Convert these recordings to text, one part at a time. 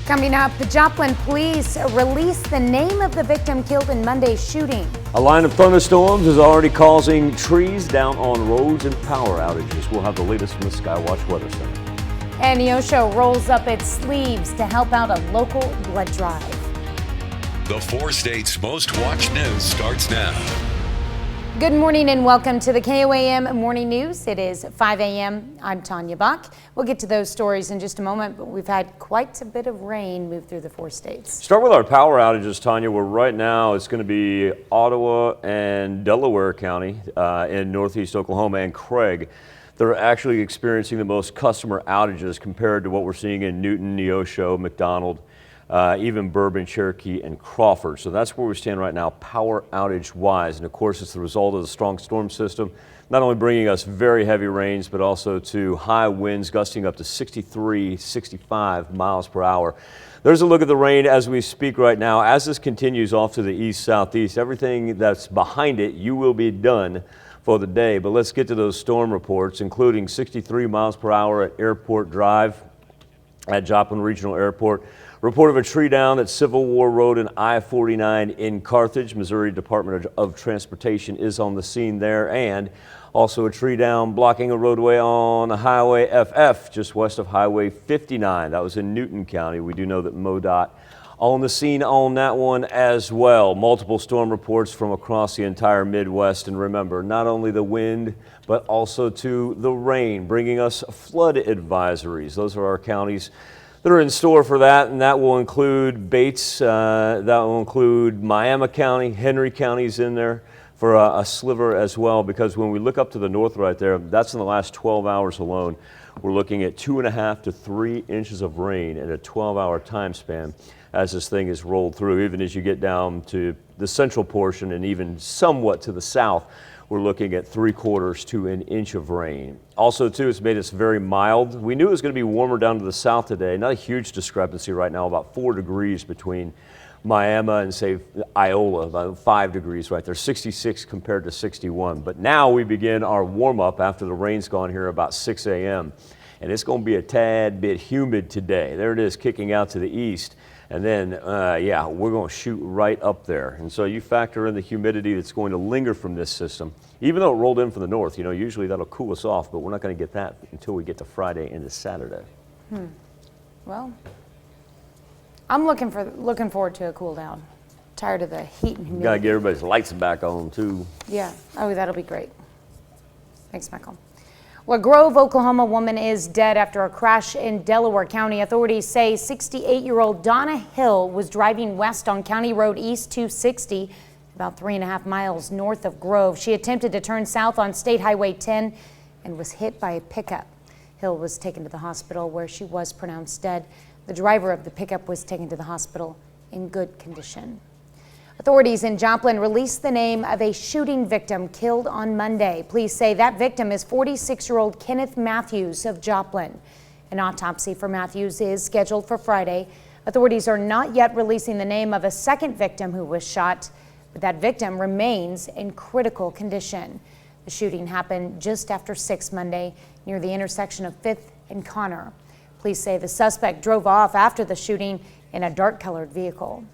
Coming up, the Joplin police release the name of the victim killed in Monday's shooting. A line of thunderstorms is already causing trees down on roads and power outages. We'll have the latest from the Skywatch Weather Center. And Neosho rolls up its sleeves to help out a local blood drive. The 4 states' most watched news starts now. Good morning and welcome to the KOAM Morning News. It is 5 a.m. I'm Tanya Bach. We'll get to those stories in just a moment, but we've had quite a bit of rain move through the 4 states. Start with our power outages, Tanya, where right now it's going to be Ottawa and Delaware County in northeast Oklahoma and Craig. They're actually experiencing the most customer outages compared to what we're seeing in Newton, Neosho, McDonald, even Bourbon, Cherokee, and Crawford. So that's where we stand right now, power outage wise. And of course, it's the result of the strong storm system, not only bringing us very heavy rains, but also to high winds gusting up to 63, 65 miles per hour. There's a look at the rain as we speak right now. As this continues off to the east southeast, everything that's behind it, you will be done for the day. But let's get to those storm reports, including 63 miles per hour at Airport Drive at Joplin Regional Airport. Report of a tree down at Civil War Road and I-49 in Carthage. Missouri Department of Transportation is on the scene there, and also a tree down blocking a roadway on Highway FF just west of Highway 59. That was in Newton County. We do know that MoDOT on the scene on that one as well. Multiple storm reports from across the entire Midwest, and remember, not only the wind but also to the rain, bringing us flood advisories. Those are our counties that are in store for that, and that will include Bates, that will include Miami County, Henry County's in there for a sliver as well, because when we look up to the north right there, that's in the last 12 hours alone. We're looking at 2.5 to 3 inches of rain in a 12-hour time span as this thing is rolled through. Even as you get down to the central portion and even somewhat to the south, we're looking at 3/4 to an inch of rain. Also, too, it's made us very mild. We knew it was going to be warmer down to the south today. Not a huge discrepancy right now, about 4 degrees between Miami and, say, Iola, about 5 degrees right there, 66 compared to 61. But now we begin our warm-up after the rain's gone here about 6 a.m. And it's going to be a tad bit humid today. There it is, kicking out to the east. And then, yeah, we're going to shoot right up there. And so you factor in the humidity that's going to linger from this system. Even though it rolled in from the north, you know, usually that'll cool us off, but we're not going to get that until we get to Friday into Saturday. Well, I'm looking forward to a cool down. Tired of the heat and humidity. Got to get everybody's lights back on, too. Yeah. Oh, that'll be great. Thanks, Michael. Well, a Grove, Oklahoma woman is dead after a crash in Delaware County. Authorities say 68-year-old Donna Hill was driving west on County Road East 260, about 3.5 miles north of Grove. She attempted to turn south on State Highway 10 and was hit by a pickup. Hill was taken to the hospital where she was pronounced dead. The driver of the pickup was taken to the hospital in good condition. Authorities in Joplin released the name of a shooting victim killed on Monday. Police say that victim is 46-year-old Kenneth Matthews of Joplin. An autopsy for Matthews is scheduled for Friday. Authorities are not yet releasing the name of a second victim who was shot, but that victim remains in critical condition. The shooting happened just after 6 Monday near the intersection of 5th and Connor. Police say the suspect drove off after the shooting in a dark-colored vehicle.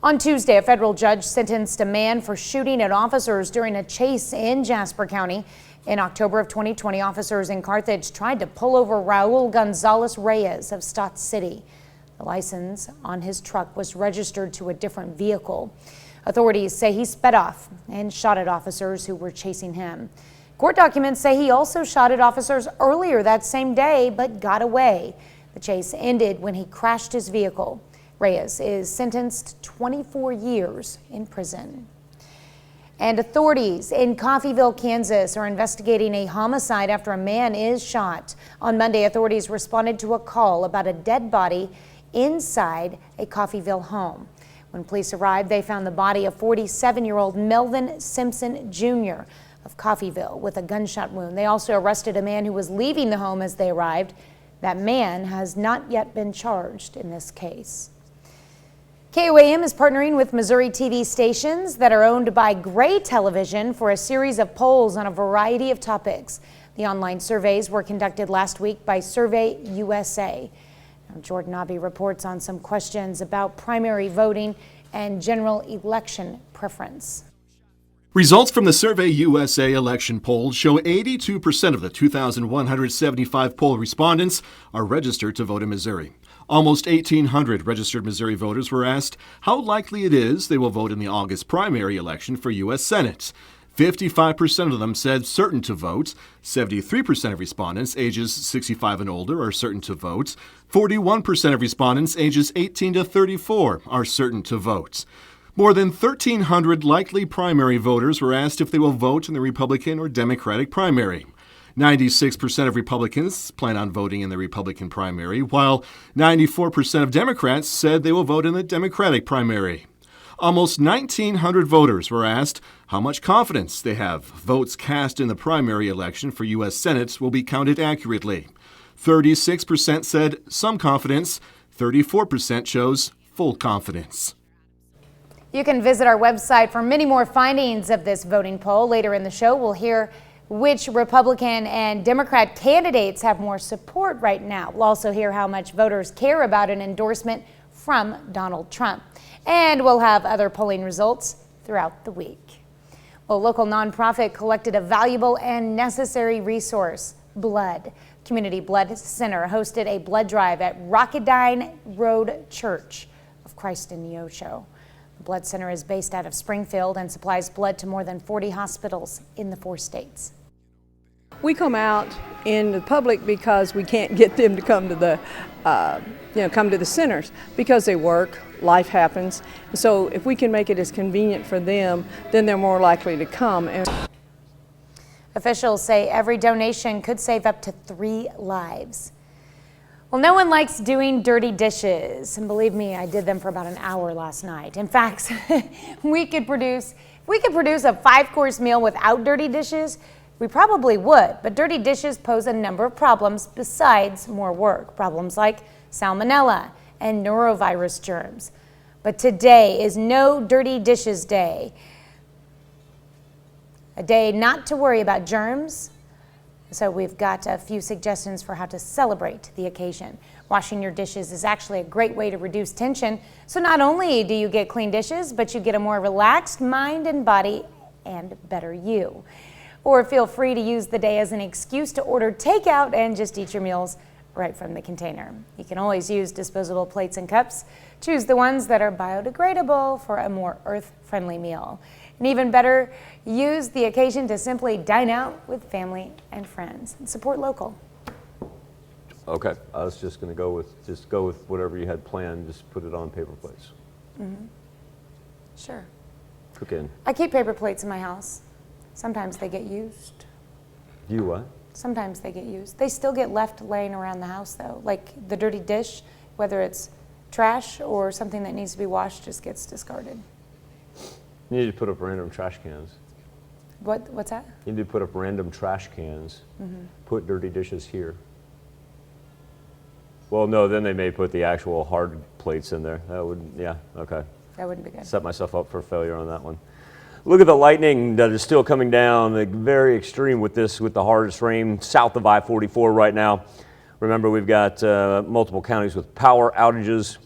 On Tuesday, a federal judge sentenced a man for shooting at officers during a chase in Jasper County. In October of 2020, officers in Carthage tried to pull over Raul Gonzalez Reyes of Stott City. The license on his truck was registered to a different vehicle. Authorities say he sped off and shot at officers who were chasing him. Court documents say he also shot at officers earlier that same day, but got away. The chase ended when he crashed his vehicle. Reyes is sentenced 24 years in prison. And authorities in Coffeyville, Kansas are investigating a homicide after a man is shot. On Monday, authorities responded to a call about a dead body inside a Coffeyville home. When police arrived, they found the body of 47-year-old Melvin Simpson Jr. of Coffeyville with a gunshot wound. They also arrested a man who was leaving the home as they arrived. That man has not yet been charged in this case. KOAM is partnering with Missouri TV stations that are owned by Gray Television for a series of polls on a variety of topics. The online surveys were conducted last week by Survey USA. Jordan Nobby reports on some questions about primary voting and general election preference. Results from the Survey USA election poll show 82% of the 2,175 poll respondents are registered to vote in Missouri. Almost 1,800 registered Missouri voters were asked how likely it is they will vote in the August primary election for U.S. Senate. 55% of them said certain to vote. 73% of respondents ages 65 and older are certain to vote. 41% of respondents ages 18 to 34 are certain to vote. More than 1,300 likely primary voters were asked if they will vote in the Republican or Democratic primary. 96% of Republicans plan on voting in the Republican primary, while 94% of Democrats said they will vote in the Democratic primary. Almost 1,900 voters were asked how much confidence they have votes cast in the primary election for U.S. Senate will be counted accurately. 36% said some confidence, 34% chose full confidence. You can visit our website for many more findings of this voting poll. Later in the show, we'll hear which Republican and Democrat candidates have more support right now. We'll also hear how much voters care about an endorsement from Donald Trump. And we'll have other polling results throughout the week. Well, a local nonprofit collected a valuable and necessary resource, blood. Community Blood Center hosted a blood drive at Rocketdyne Road Church of Christ in Neosho. The Blood Center is based out of Springfield and supplies blood to more than 40 hospitals in the 4 states. We come out in the public because we can't get them to come to the come to the centers because they work, life happens. So if we can make it as convenient for them, then they're more likely to come. Officials say every donation could save up to 3 lives. Well, no one likes doing dirty dishes, and believe me, I did them for about an hour last night. In fact, if we could produce a 5-course meal without dirty dishes, we probably would, but dirty dishes pose a number of problems besides more work. Problems like salmonella and norovirus germs. But today is No Dirty Dishes Day. A day not to worry about germs. So we've got a few suggestions for how to celebrate the occasion. Washing your dishes is actually a great way to reduce tension. So not only do you get clean dishes, but you get a more relaxed mind and body and better you. Or feel free to use the day as an excuse to order takeout and just eat your meals right from the container. You can always use disposable plates and cups. Choose the ones that are biodegradable for a more earth-friendly meal. And even better, use the occasion to simply dine out with family and friends and support local. Okay, I was just going to go with whatever you had planned. Just put it on paper plates. Sure. Cook in. I keep paper plates in my house. Sometimes they get used. You what? Sometimes they get used. They still get left laying around the house though. Like the dirty dish, whether it's trash or something that needs to be washed, just gets discarded. You need to put up random trash cans. What's that? You need to put up random trash cans. Put dirty dishes here. Well, no, then they may put the actual hard plates in there. That would, yeah, okay. That wouldn't be good. Set myself up for failure on that one. Look at the lightning that is still coming down, like very extreme with the hardest rain south of I-44 right now. Remember, we've got multiple counties with power outages.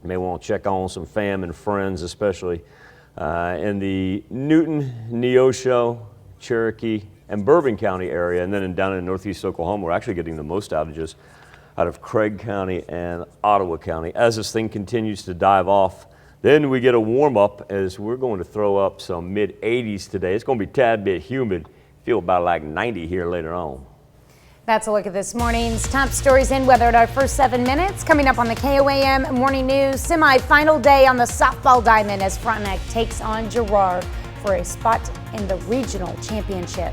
You may want to check on some fam and friends, especially in the Newton, Neosho, Cherokee, and Bourbon County area. And then down in northeast Oklahoma, we're actually getting the most outages out of Craig County and Ottawa County. As this thing continues to dive off, then we get a warm up as we're going to throw up some mid-80s today. It's going to be a tad bit humid. Feel about like 90 here later on. That's a look at this morning's top stories and weather at our first 7 minutes. Coming up on the KOAM Morning News, semi-final day on the softball diamond as Frontenac takes on Girard for a spot in the regional championship.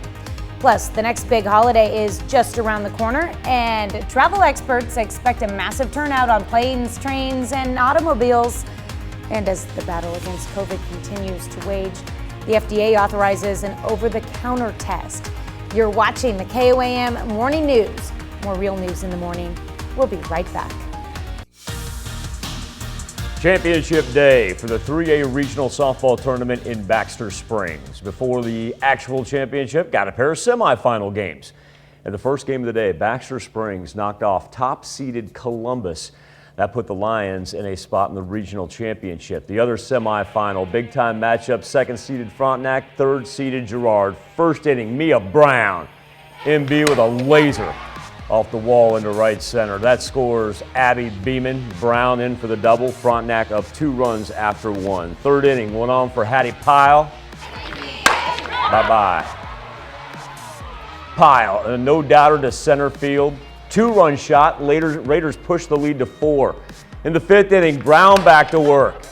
Plus, the next big holiday is just around the corner, and travel experts expect a massive turnout on planes, trains, and automobiles. And as the battle against COVID continues to wage, the FDA authorizes an over-the-counter test. You're watching the KOAM Morning News. More real news in the morning. We'll be right back. Championship day for the 3A Regional Softball Tournament in Baxter Springs. Before the actual championship, got a pair of semifinal games. And the first game of the day, Baxter Springs knocked off top-seeded Columbus. That put the Lions in a spot in the regional championship. The other semifinal, big-time matchup, second-seeded Frontenac, third-seeded Girard. First inning, Mia Brown, MB with a laser off the wall into right center. That scores Abby Beeman. Brown in for the double. Frontenac up 2 runs after 1. Third inning, went on for Hattie Pyle. Bye-bye. Pyle, a no-doubter to center field. 2-run shot. Raiders push the lead to 4. In the 5th inning, Brown back to work.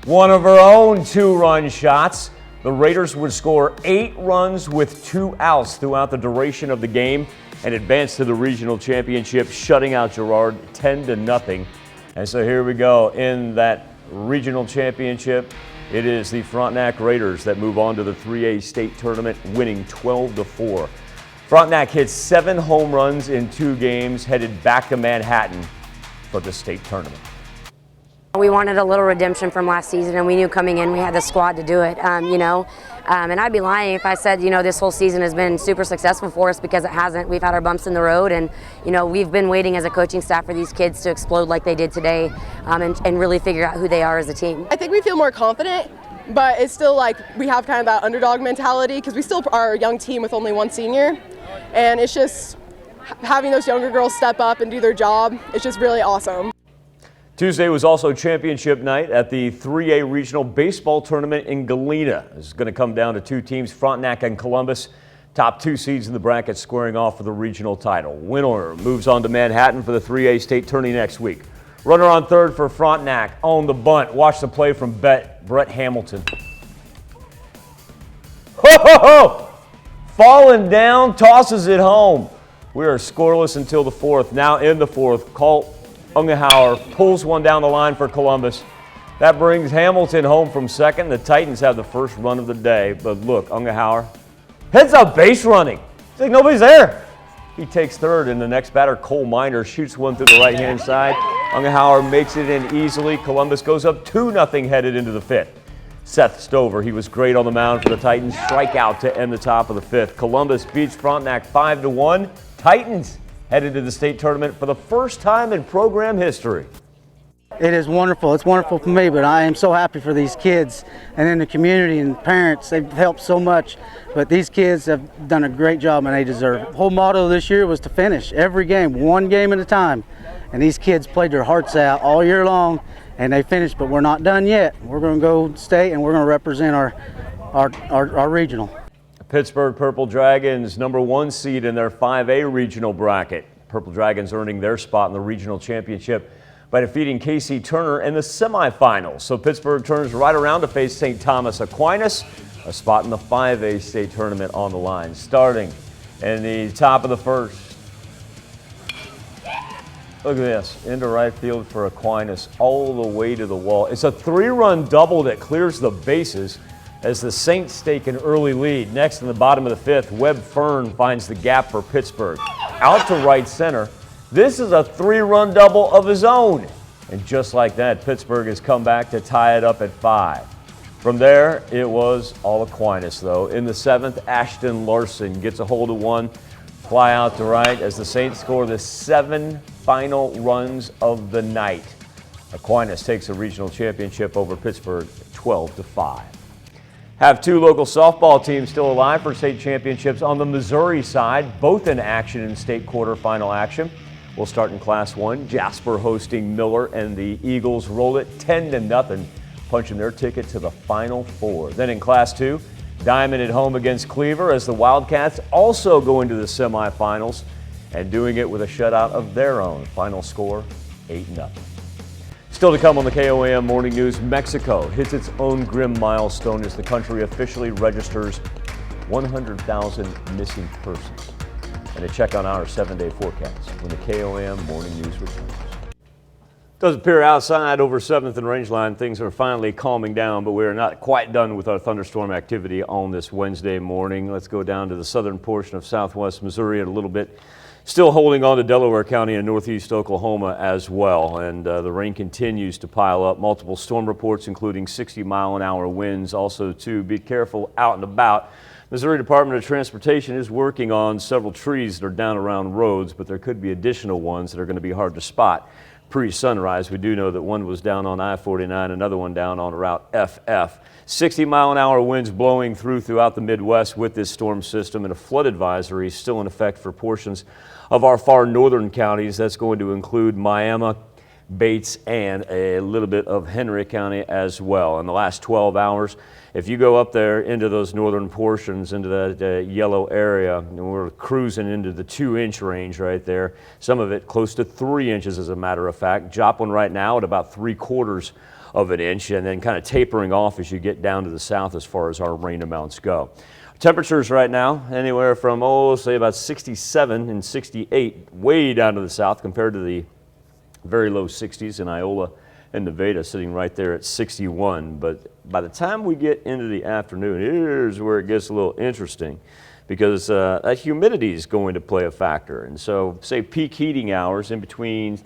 One of her own 2-run shots. The Raiders would score 8 runs with 2 outs throughout the duration of the game and advance to the regional championship, shutting out Girard 10-0. And so here we go in that regional championship. It is the Frontenac Raiders that move on to the 3A state tournament, winning 12-4. Frontenac hit 7 home runs in 2 games, headed back to Manhattan for the state tournament. We wanted a little redemption from last season, and we knew coming in we had the squad to do it, and I'd be lying if I said, this whole season has been super successful for us, because it hasn't. We've had our bumps in the road, and, we've been waiting as a coaching staff for these kids to explode like they did today, and really figure out who they are as a team. I think we feel more confident, but it's still like we have kind of that underdog mentality, because we still are a young team with only 1 senior, and it's just having those younger girls step up and do their job. It's just really awesome. Tuesday was also championship night at the 3A Regional Baseball Tournament in Galena. This is going to come down to 2 teams, Frontenac and Columbus. Top 2 seeds in the bracket squaring off for the regional title. Winner moves on to Manhattan for the 3A state tourney next week. Runner on third for Frontenac on the bunt. Watch the play from Brett Hamilton. Ho, ho, ho! Falling down, tosses it home. We are scoreless until the 4th. Now in the 4th, Colt Ungehauer pulls one down the line for Columbus. That brings Hamilton home from second. The Titans have the first run of the day. But look, Ungehauer heads up base running. It's like nobody's there. He takes third, and the next batter, Cole Miner, shoots one through the right-hand side. Ungehauer makes it in easily. Columbus goes up 2-0 headed into the 5th. Seth Stover, he was great on the mound for the Titans. Strikeout to end the top of the 5th. Columbus beats Frontenac 5-1. Titans headed to the state tournament for the first time in program history. It is wonderful. It's wonderful for me, but I am so happy for these kids and in the community and parents. They've helped so much, but these kids have done a great job and they deserve it. The whole motto this year was to finish every game, 1 game at a time. And these kids played their hearts out all year long and they finished, but we're not done yet. We're going to go state and we're going to represent our regional. Pittsburgh Purple Dragons, number 1 seed in their 5A regional bracket. Purple Dragons earning their spot in the regional championship by defeating KC Turner in the semifinals. So Pittsburgh turns right around to face St. Thomas Aquinas, a spot in the 5A state tournament on the line. Starting in the top of the 1st. Look at this, into right field for Aquinas, all the way to the wall. It's a 3-run double that clears the bases as the Saints take an early lead. Next in the bottom of the 5th, Webb Fern finds the gap for Pittsburgh. Out to right center. This is a 3-run double of his own. And just like that, Pittsburgh has come back to tie it up at 5. From there, it was all Aquinas, though. In the 7th, Ashton Larson gets a hold of one. Fly out to right as the Saints score the 7 final runs of the night. Aquinas takes a regional championship over Pittsburgh 12-5. Have 2 local softball teams still alive for state championships on the Missouri side, both in action in state quarterfinal action. We'll start in Class 1. Jasper hosting Miller, and the Eagles roll it 10-0, punching their ticket to the Final Four. Then in Class 2, Diamond at home against Cleaver as the Wildcats also go into the semifinals and doing it with a shutout of their own. Final score, 8-0. Still to come on the KOAM Morning News, Mexico hits its own grim milestone as the country officially registers 100,000 missing persons. And a check on our 7-day forecast when the KOAM Morning News returns. Does appear outside over 7th and Rangeline things are finally calming down, but we're not quite done with our thunderstorm activity on this Wednesday morning. Let's go down to the southern portion of southwest Missouri a little bit. Still holding on to Delaware County and northeast Oklahoma as well, and the rain continues to pile up. Multiple storm reports, including 60-mile-an-hour winds. Also, too, be careful out and about. Missouri Department of Transportation is working on several trees that are down around roads, but there could be additional ones that are going to be hard to spot pre-sunrise. We do know that one was down on I-49, another one down on Route FF. 60-mile-an-hour winds blowing throughout the Midwest with this storm system, and a flood advisory still in effect for portions of our far northern counties. That's going to include Miami, Bates, and a little bit of Henry County as well. In the last 12 hours, if you go up there into those northern portions, into that yellow area, and we're cruising into the 2-inch range right there. Some of it close to 3 inches, as a matter of fact. Joplin right now at about 3/4 of an inch, and then kind of tapering off as you get down to the south as far as our rain amounts go. Temperatures right now anywhere from, say about 67 and 68, way down to the south compared to the very low 60s in Iola and Nevada, sitting right there at 61. But by the time we get into the afternoon, here's where it gets a little interesting, because that humidity is going to play a factor. And so, say peak heating hours in between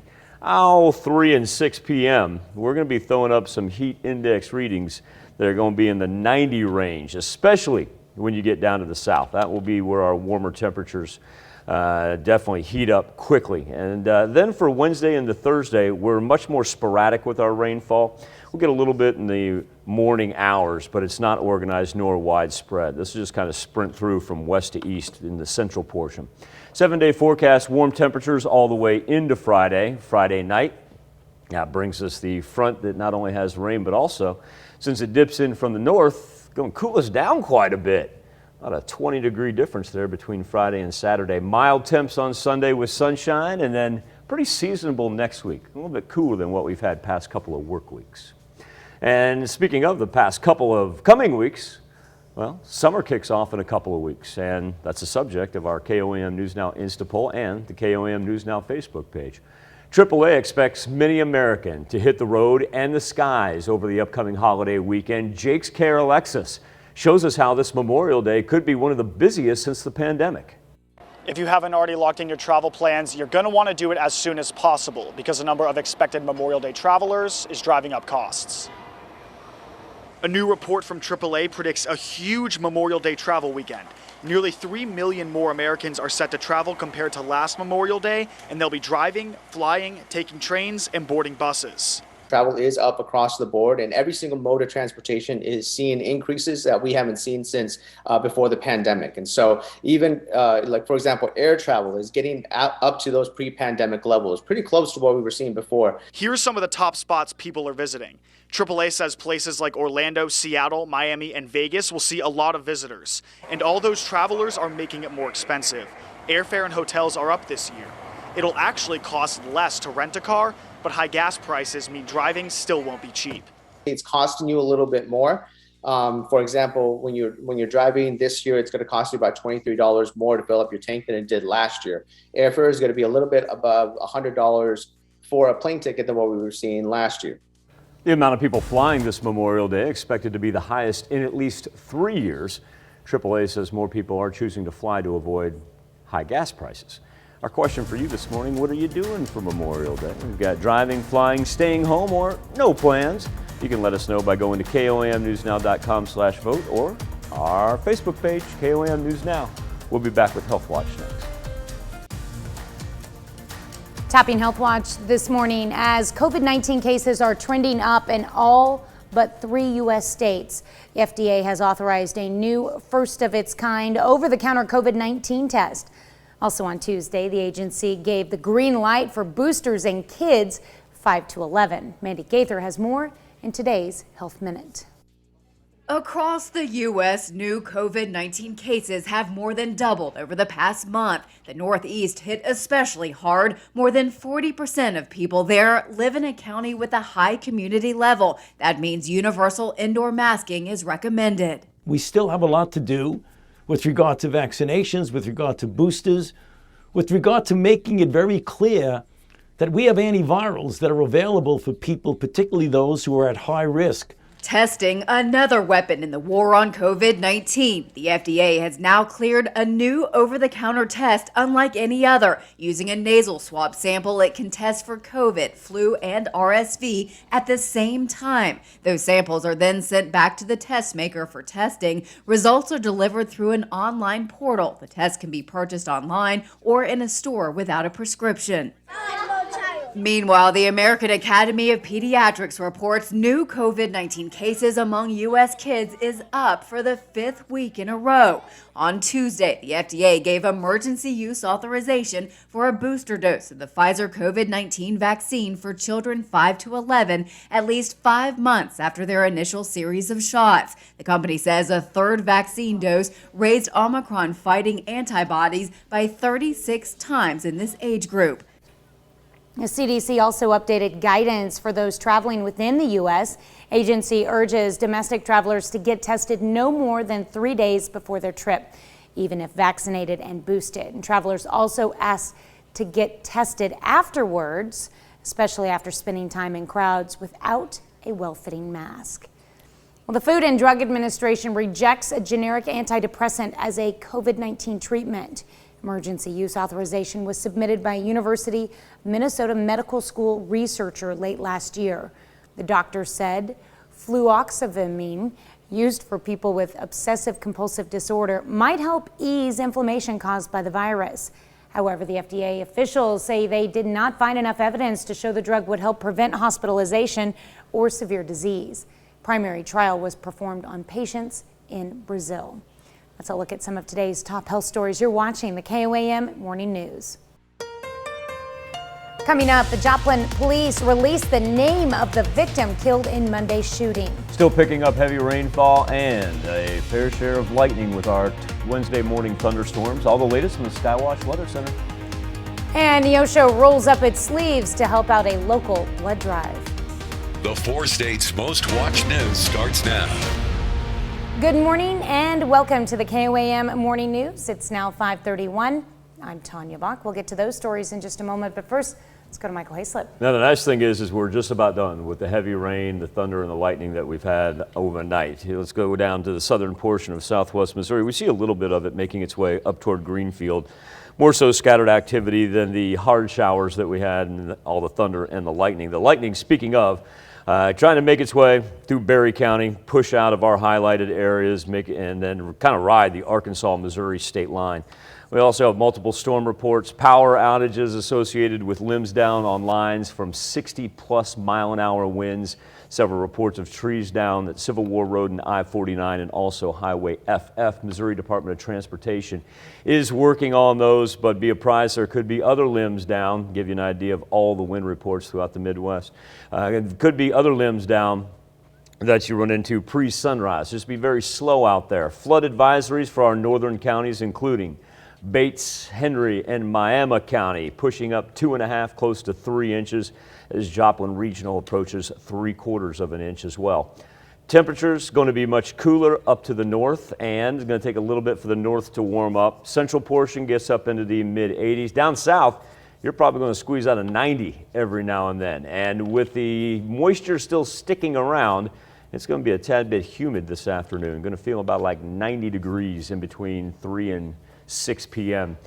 3 and 6 p.m., we're going to be throwing up some heat index readings that are going to be in the 90 range, especially when you get down to the south. That will be where our warmer temperatures definitely heat up quickly. And then for Wednesday into Thursday, we're much more sporadic with our rainfall. We'll get a little bit in the morning hours, but it's not organized nor widespread. This is just kind of sprint through from west to east in the central portion. 7-day forecast, warm temperatures all the way into Friday night. That brings us the front that not only has rain, but also, since it dips in from the north, going to cool us down quite a bit. About a 20-degree difference there between Friday and Saturday. Mild temps on Sunday with sunshine, and then pretty seasonable next week. A little bit cooler than what we've had past couple of work weeks. And speaking of the past couple of coming weeks, well, summer kicks off in a couple of weeks, and that's the subject of our KOAM News Now Instapoll and the KOAM News Now Facebook page. AAA expects many Americans to hit the road and the skies over the upcoming holiday weekend. Jake's Care Alexis shows us how this Memorial Day could be one of the busiest since the pandemic. If you haven't already locked in your travel plans, you're going to want to do it as soon as possible because the number of expected Memorial Day travelers is driving up costs. A new report from AAA predicts a huge Memorial Day travel weekend. Nearly 3 million more Americans are set to travel compared to last Memorial Day, and they'll be driving, flying, taking trains, and boarding buses. Travel is up across the board, and every single mode of transportation is seeing increases that we haven't seen since before the pandemic. And so even like, for example, air travel is getting up to those pre-pandemic levels, pretty close to what we were seeing before. Here's some of the top spots people are visiting. AAA says places like Orlando, Seattle, Miami, and Vegas will see a lot of visitors. And all those travelers are making it more expensive. Airfare and hotels are up this year. It'll actually cost less to rent a car, but high gas prices mean driving still won't be cheap. It's costing you a little bit more. For example, when you're driving this year, it's going to cost you about $23 more to fill up your tank than it did last year. Airfare is going to be a little bit above $100 for a plane ticket than what we were seeing last year. The amount of people flying this Memorial Day expected to be the highest in at least 3 years. AAA says more people are choosing to fly to avoid high gas prices. Our question for you this morning, what are you doing for Memorial Day? We've got driving, flying, staying home, or no plans. You can let us know by going to KOAMNewsNow.com/vote or our Facebook page, KOAM News Now. We'll be back with Health Watch next. Tapping Health Watch this morning as COVID-19 cases are trending up in all but 3 U.S. states. The FDA has authorized a new first-of-its-kind over-the-counter COVID-19 test. Also on Tuesday, the agency gave the green light for boosters in kids 5 to 11. Mandy Gaither has more in today's Health Minute. Across the U.S., new COVID-19 cases have more than doubled over the past month. The Northeast hit especially hard. More than 40% of people there live in a county with a high community level. That means universal indoor masking is recommended. We still have a lot to do with regard to vaccinations, with regard to boosters, with regard to making it very clear that we have antivirals that are available for people, particularly those who are at high risk Testing another weapon in the war on COVID-19. The FDA has now cleared a new over-the-counter test unlike any other. Using a nasal swab sample, it can test for COVID, flu, and RSV at the same time. Those samples are then sent back to the test maker for testing. Results are delivered through an online portal. The test can be purchased online or in a store without a prescription. Meanwhile, the American Academy of Pediatrics reports new COVID-19 cases among U.S. kids is up for the 5th week in a row. On Tuesday, the FDA gave emergency use authorization for a booster dose of the Pfizer COVID-19 vaccine for children 5 to 11 at least 5 months after their initial series of shots. The company says a third vaccine dose raised Omicron-fighting antibodies by 36 times in this age group. The CDC also updated guidance for those traveling within the U.S. Agency urges domestic travelers to get tested no more than 3 days before their trip, even if vaccinated and boosted. And travelers also asked to get tested afterwards, especially after spending time in crowds without a well-fitting mask. Well, the Food and Drug Administration rejects a generic antidepressant as a COVID-19 treatment. Emergency use authorization was submitted by a University of Minnesota Medical School researcher late last year. The doctor said fluoxetine, used for people with obsessive compulsive disorder, might help ease inflammation caused by the virus. However, the FDA officials say they did not find enough evidence to show the drug would help prevent hospitalization or severe disease. Primary trial was performed on patients in Brazil. Let's look at some of today's top health stories. You're watching the KOAM Morning News. Coming up, the Joplin police released the name of the victim killed in Monday's shooting. Still picking up heavy rainfall and a fair share of lightning with our Wednesday morning thunderstorms. All the latest from the Skywatch Weather Center. And Neosho rolls up its sleeves to help out a local blood drive. The 4 states' most watched news starts now. Good morning and welcome to the KOAM Morning News. It's now 5:31. I'm Tanya Bach. We'll get to those stories in just a moment, but first, let's go to Michael Hayslip. Now, the nice thing is we're just about done with the heavy rain, the thunder, and the lightning that we've had overnight. Let's go down to the southern portion of southwest Missouri. We see a little bit of it making its way up toward Greenfield. More so scattered activity than the hard showers that we had and all the thunder and the lightning. The lightning, speaking of, trying to make its way through Berry County, push out of our highlighted areas, and then kind of ride the Arkansas-Missouri state line. We also have multiple storm reports, power outages associated with limbs down on lines from 60-plus mile-an-hour winds. Several reports of trees down at Civil War Road and I-49 and also Highway FF. Missouri Department of Transportation is working on those, but be apprised there could be other limbs down. Give you an idea of all the wind reports throughout the Midwest. It could be other limbs down that you run into pre-sunrise. Just be very slow out there. Flood advisories for our northern counties, including Bates, Henry, and Miami County, pushing up 2.5, close to 3 inches as Joplin Regional approaches 3/4 of an inch as well. Temperatures going to be much cooler up to the north, and it's going to take a little bit for the north to warm up. Central portion gets up into the mid-80s. Down south, you're probably going to squeeze out a 90 every now and then. And with the moisture still sticking around, it's going to be a tad bit humid this afternoon. Going to feel about like 90 degrees in between 3 and 6 p.m.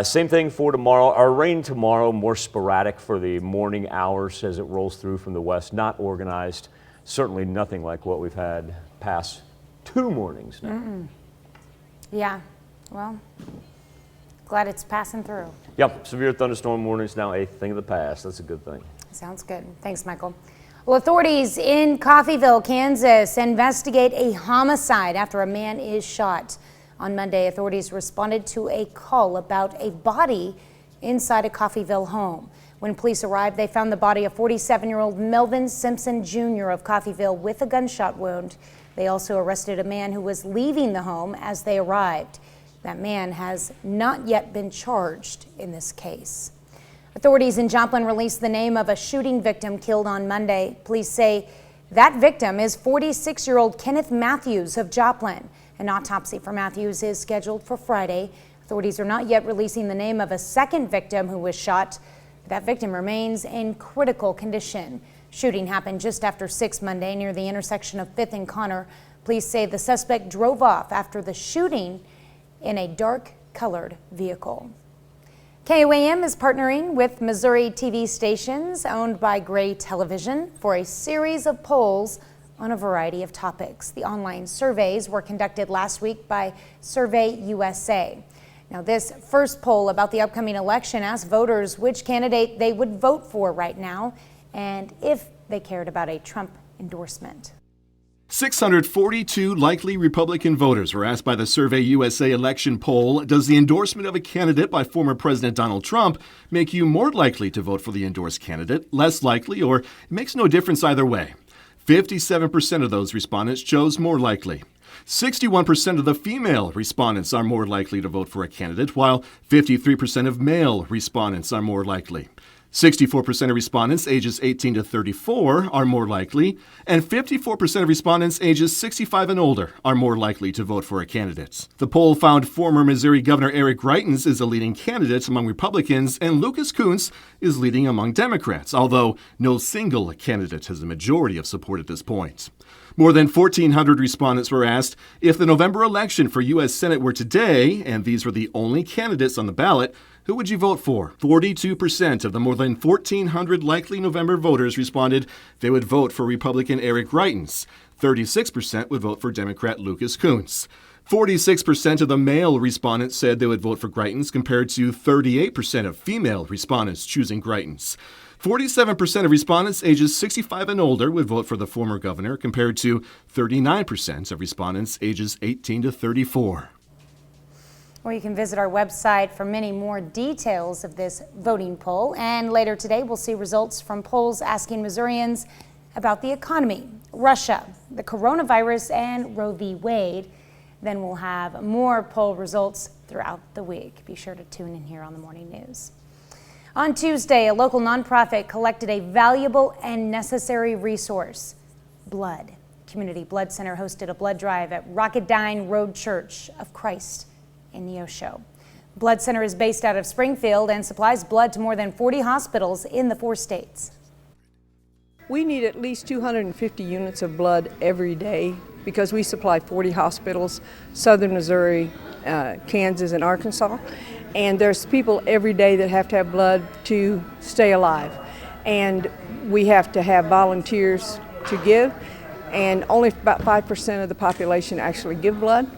Same thing for tomorrow. Our rain tomorrow, more sporadic for the morning hours as it rolls through from the west. Not organized. Certainly nothing like what we've had past 2 mornings now. Yeah, well, glad it's passing through. Yep, severe thunderstorm warnings now a thing of the past. That's a good thing. Sounds good. Thanks, Michael. Well, authorities in Coffeyville, Kansas investigate a homicide after a man is shot. On Monday, authorities responded to a call about a body inside a Coffeyville home. When police arrived, they found the body of 47-year-old Melvin Simpson Jr. of Coffeyville with a gunshot wound. They also arrested a man who was leaving the home as they arrived. That man has not yet been charged in this case. Authorities in Joplin released the name of a shooting victim killed on Monday. Police say that victim is 46-year-old Kenneth Matthews of Joplin. An autopsy for Matthews is scheduled for Friday. Authorities are not yet releasing the name of a second victim who was shot. That victim remains in critical condition. Shooting happened just after 6 Monday near the intersection of 5th and Connor. Police say the suspect drove off after the shooting in a dark-colored vehicle. KOAM is partnering with Missouri TV stations owned by Gray Television for a series of polls on a variety of topics. The online surveys were conducted last week by Survey USA. Now, this first poll about the upcoming election asked voters which candidate they would vote for right now and if they cared about a Trump endorsement. 642 likely Republican voters were asked by the Survey USA election poll, does the endorsement of a candidate by former President Donald Trump make you more likely to vote for the endorsed candidate, less likely, or it makes no difference either way? 57% of those respondents chose more likely. 61% of the female respondents are more likely to vote for a candidate, while 53% of male respondents are more likely. 64% of respondents ages 18 to 34 are more likely, and 54% of respondents ages 65 and older are more likely to vote for a candidate. The poll found former Missouri Governor Eric Greitens is a leading candidate among Republicans, and Lucas Kunce is leading among Democrats, although no single candidate has a majority of support at this point. More than 1,400 respondents were asked if the November election for U.S. Senate were today, and these were the only candidates on the ballot, who would you vote for? 42% of the more than 1,400 likely November voters responded they would vote for Republican Eric Greitens. 36% would vote for Democrat Lucas Kunce. 46% of the male respondents said they would vote for Greitens, compared to 38% of female respondents choosing Greitens. 47% of respondents ages 65 and older would vote for the former governor, compared to 39% of respondents ages 18 to 34. Or you can visit our website for many more details of this voting poll. And later today, we'll see results from polls asking Missourians about the economy, Russia, the coronavirus, and Roe v. Wade. Then we'll have more poll results throughout the week. Be sure to tune in here on the Morning News. On Tuesday, a local nonprofit collected a valuable and necessary resource, blood. Community Blood Center hosted a blood drive at Rocketdyne Road Church of Christ in Neosho. Blood Center is based out of Springfield and supplies blood to more than 40 hospitals in the 4 states. We need at least 250 units of blood every day because we supply 40 hospitals, southern Missouri, Kansas, and Arkansas. And there's people every day that have to have blood to stay alive. And we have to have volunteers to give, and only about 5% of the population actually give blood.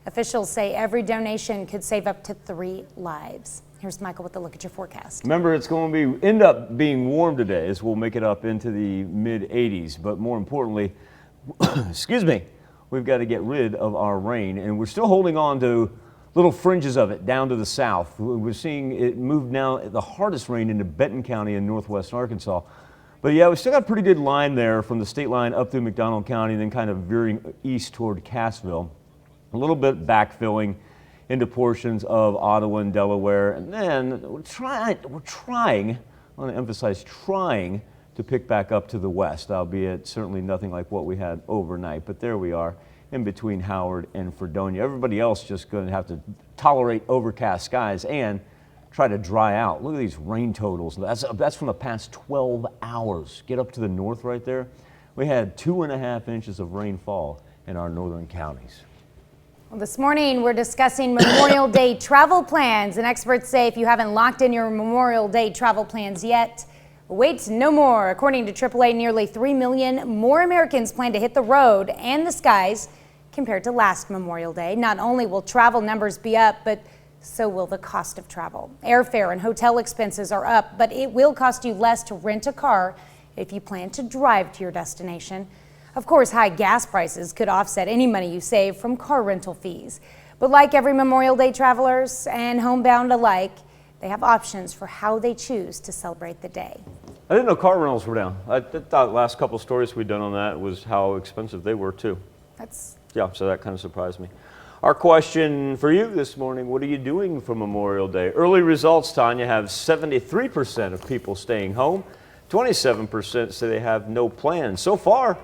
Officials say every donation could save up to 3 lives. Here's Michael with a look at your forecast. Remember, it's going to end up being warm today, as we'll make it up into the mid-80s. But more importantly, excuse me, we've got to get rid of our rain, and we're still holding on to little fringes of it down to the south. We're seeing it move now, the hardest rain into Benton County in northwest Arkansas. But yeah, we still got a pretty good line there from the state line up through McDonald County, and then kind of veering east toward Cassville. A little bit backfilling into portions of Ottawa and Delaware, and then we're trying, I want to emphasize trying to pick back up to the west, albeit certainly nothing like what we had overnight. But there we are in between Howard and Fredonia. Everybody else just going to have to tolerate overcast skies and try to dry out. Look at these rain totals. That's from the past 12 hours. Get up to the north right there. We had 2.5 inches of rainfall in our northern counties. Well, this morning we're discussing Memorial Day travel plans, and experts say if you haven't locked in your Memorial Day travel plans yet, wait no more. According to AAA, nearly 3 million more Americans plan to hit the road and the skies compared to last Memorial Day. Not only will travel numbers be up, but so will the cost of travel. Airfare and hotel expenses are up, but it will cost you less to rent a car if you plan to drive to your destination. Of course, high gas prices could offset any money you save from car rental fees. But like every Memorial Day travelers and homebound alike, they have options for how they choose to celebrate the day. I didn't know car rentals were down. I thought last couple stories we'd done on that was how expensive they were too. Yeah, so that kind of surprised me. Our question for you this morning, what are you doing for Memorial Day? Early results, Tanya, have 73% of people staying home. 27% say they have no plans. So far,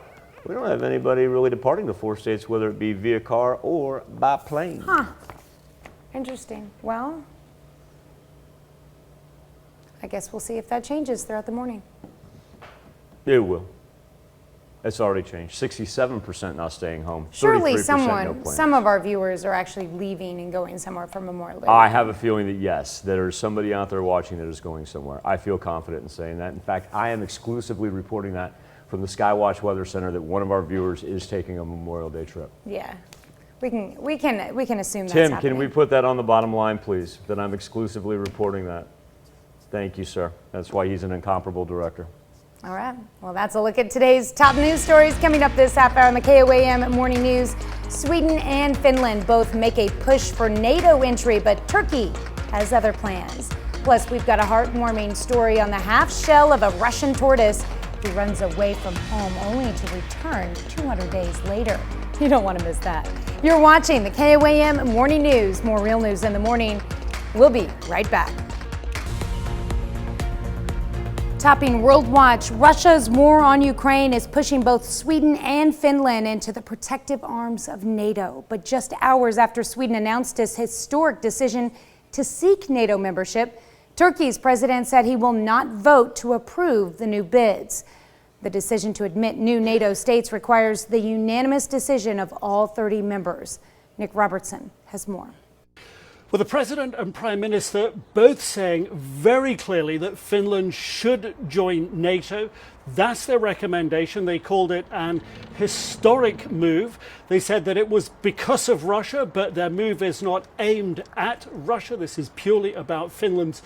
we don't have anybody really departing the 4 states, whether it be via car or by plane. Huh. Interesting. Well, I guess we'll see if that changes throughout the morning. It will. It's already changed. 67% now staying home. Surely 33% no plans. some of our viewers are actually leaving and going somewhere for Memorial Day. I have a feeling that yes, there's somebody out there watching that is going somewhere. I feel confident in saying that. In fact, I am exclusively reporting that from the Skywatch Weather Center that one of our viewers is taking a Memorial Day trip. Yeah, we can assume that's Tim, happening. can we put that on the bottom line, please? That I'm exclusively reporting that. Thank you, sir. That's why he's an incomparable director. All right. Well, that's a look at today's top news stories coming up this half hour on the KOAM Morning News. Sweden and Finland both make a push for NATO entry, but Turkey has other plans. Plus, we've got a heartwarming story on the half shell of a Russian tortoise who runs away from home only to return 200 days later. You don't want to miss that. You're watching the KOAM Morning News. More real news in the morning. We'll be right back. Topping World Watch, Russia's war on Ukraine is pushing both Sweden and Finland into the protective arms of NATO. But just hours after Sweden announced its historic decision to seek NATO membership, Turkey's president said he will not vote to approve the new bids. The decision to admit new NATO states requires the unanimous decision of all 30 members. Nick Robertson has more. Well, the President and Prime Minister both saying very clearly that Finland should join NATO. That's their recommendation. They called it an historic move. They said that it was because of Russia, but their move is not aimed at Russia. This is purely about Finland's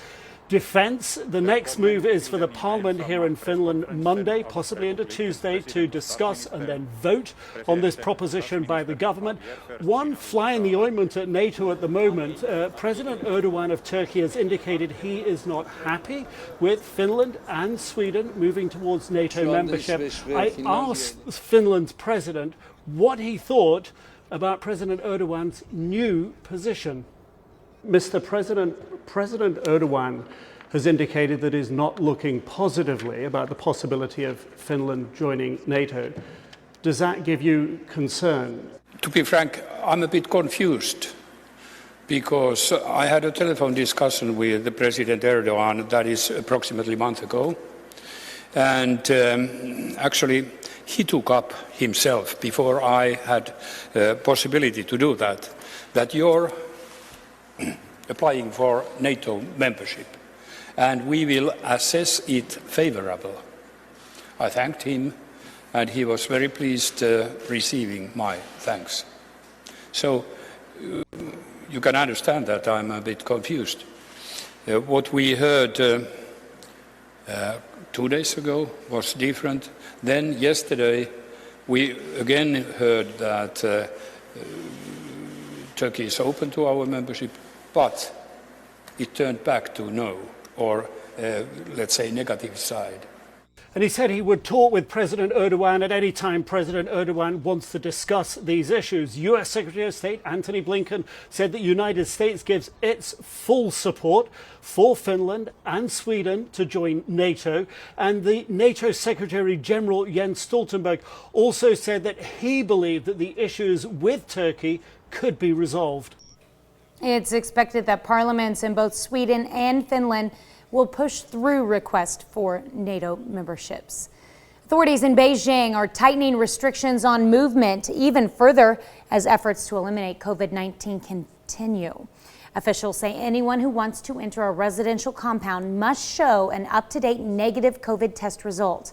defense. The next move is for the Parliament here in Finland Monday, possibly into Tuesday, to discuss and then vote on this proposition by the government. One fly in the ointment at NATO at the moment, President Erdogan of Turkey has indicated he is not happy with Finland and Sweden moving towards NATO membership. I asked Finland's president what he thought about President Erdogan's new position. Mr. President, President Erdogan has indicated that he's not looking positively about the possibility of Finland joining NATO. Does that give you concern? To be frank, I'm a bit confused because I had a telephone discussion with the President Erdogan, that is approximately a month ago, and actually he took up himself before I had possibility to do that you're applying for NATO membership, and we will assess it favorable. I thanked him, and he was very pleased receiving my thanks. So you can understand that I'm a bit confused. What we heard 2 days ago was different. Then yesterday we again heard that Turkey is open to our membership, but it turned back to no, or let's say negative side. And he said he would talk with President Erdogan at any time President Erdogan wants to discuss these issues. US Secretary of State Antony Blinken said that the United States gives its full support for Finland and Sweden to join NATO. And the NATO Secretary General Jens Stoltenberg also said that he believed that the issues with Turkey could be resolved. It's expected that parliaments in both Sweden and Finland will push through requests for NATO memberships. Authorities in Beijing are tightening restrictions on movement even further as efforts to eliminate COVID-19 continue. Officials say anyone who wants to enter a residential compound must show an up-to-date negative COVID test result.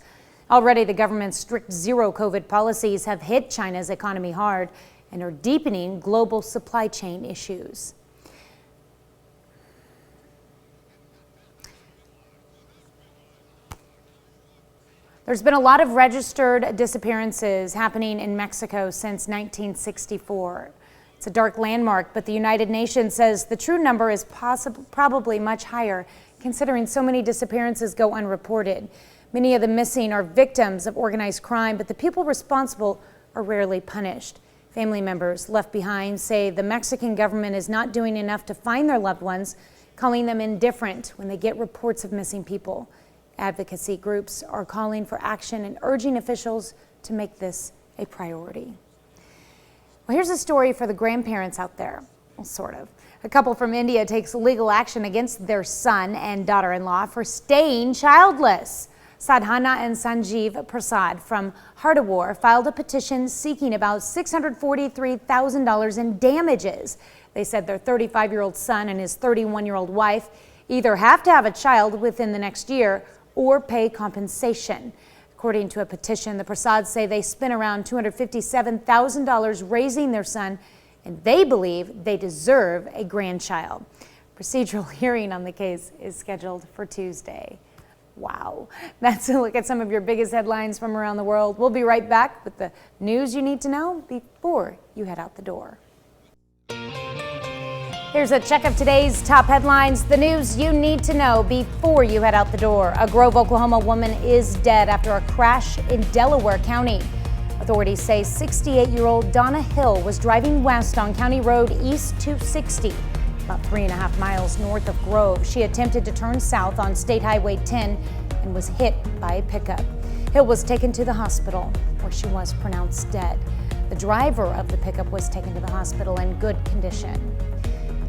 Already, the government's strict zero COVID policies have hit China's economy hard and are deepening global supply chain issues. There's been a lot of registered disappearances happening in Mexico since 1964. It's a dark landmark, but the United Nations says the true number is probably much higher, considering so many disappearances go unreported. Many of the missing are victims of organized crime, but the people responsible are rarely punished. Family members left behind say the Mexican government is not doing enough to find their loved ones, calling them indifferent when they get reports of missing people. Advocacy groups are calling for action and urging officials to make this a priority. Well, here's a story for the grandparents out there. Well, sort of. A couple from India takes legal action against their son and daughter-in-law for staying childless. Sadhana and Sanjeev Prasad from Hardawar filed a petition seeking about $643,000 in damages. They said their 35-year-old son and his 31-year-old wife either have to have a child within the next year or pay compensation. According to a petition, the Prasads say they spent around $257,000 raising their son, and they believe they deserve a grandchild. Procedural hearing on the case is scheduled for Tuesday. Wow. That's a look at some of your biggest headlines from around the world. We'll be right back with the news you need to know before you head out the door. Here's a check of today's top headlines, the news you need to know before you head out the door. A Grove, Oklahoma woman is dead after a crash in Delaware County. Authorities say 68-year-old Donna Hill was driving west on County Road East 260, about 3.5 miles north of Grove. She attempted to turn south on State Highway 10 and was hit by a pickup. Hill was taken to the hospital, where she was pronounced dead. The driver of the pickup was taken to the hospital in good condition.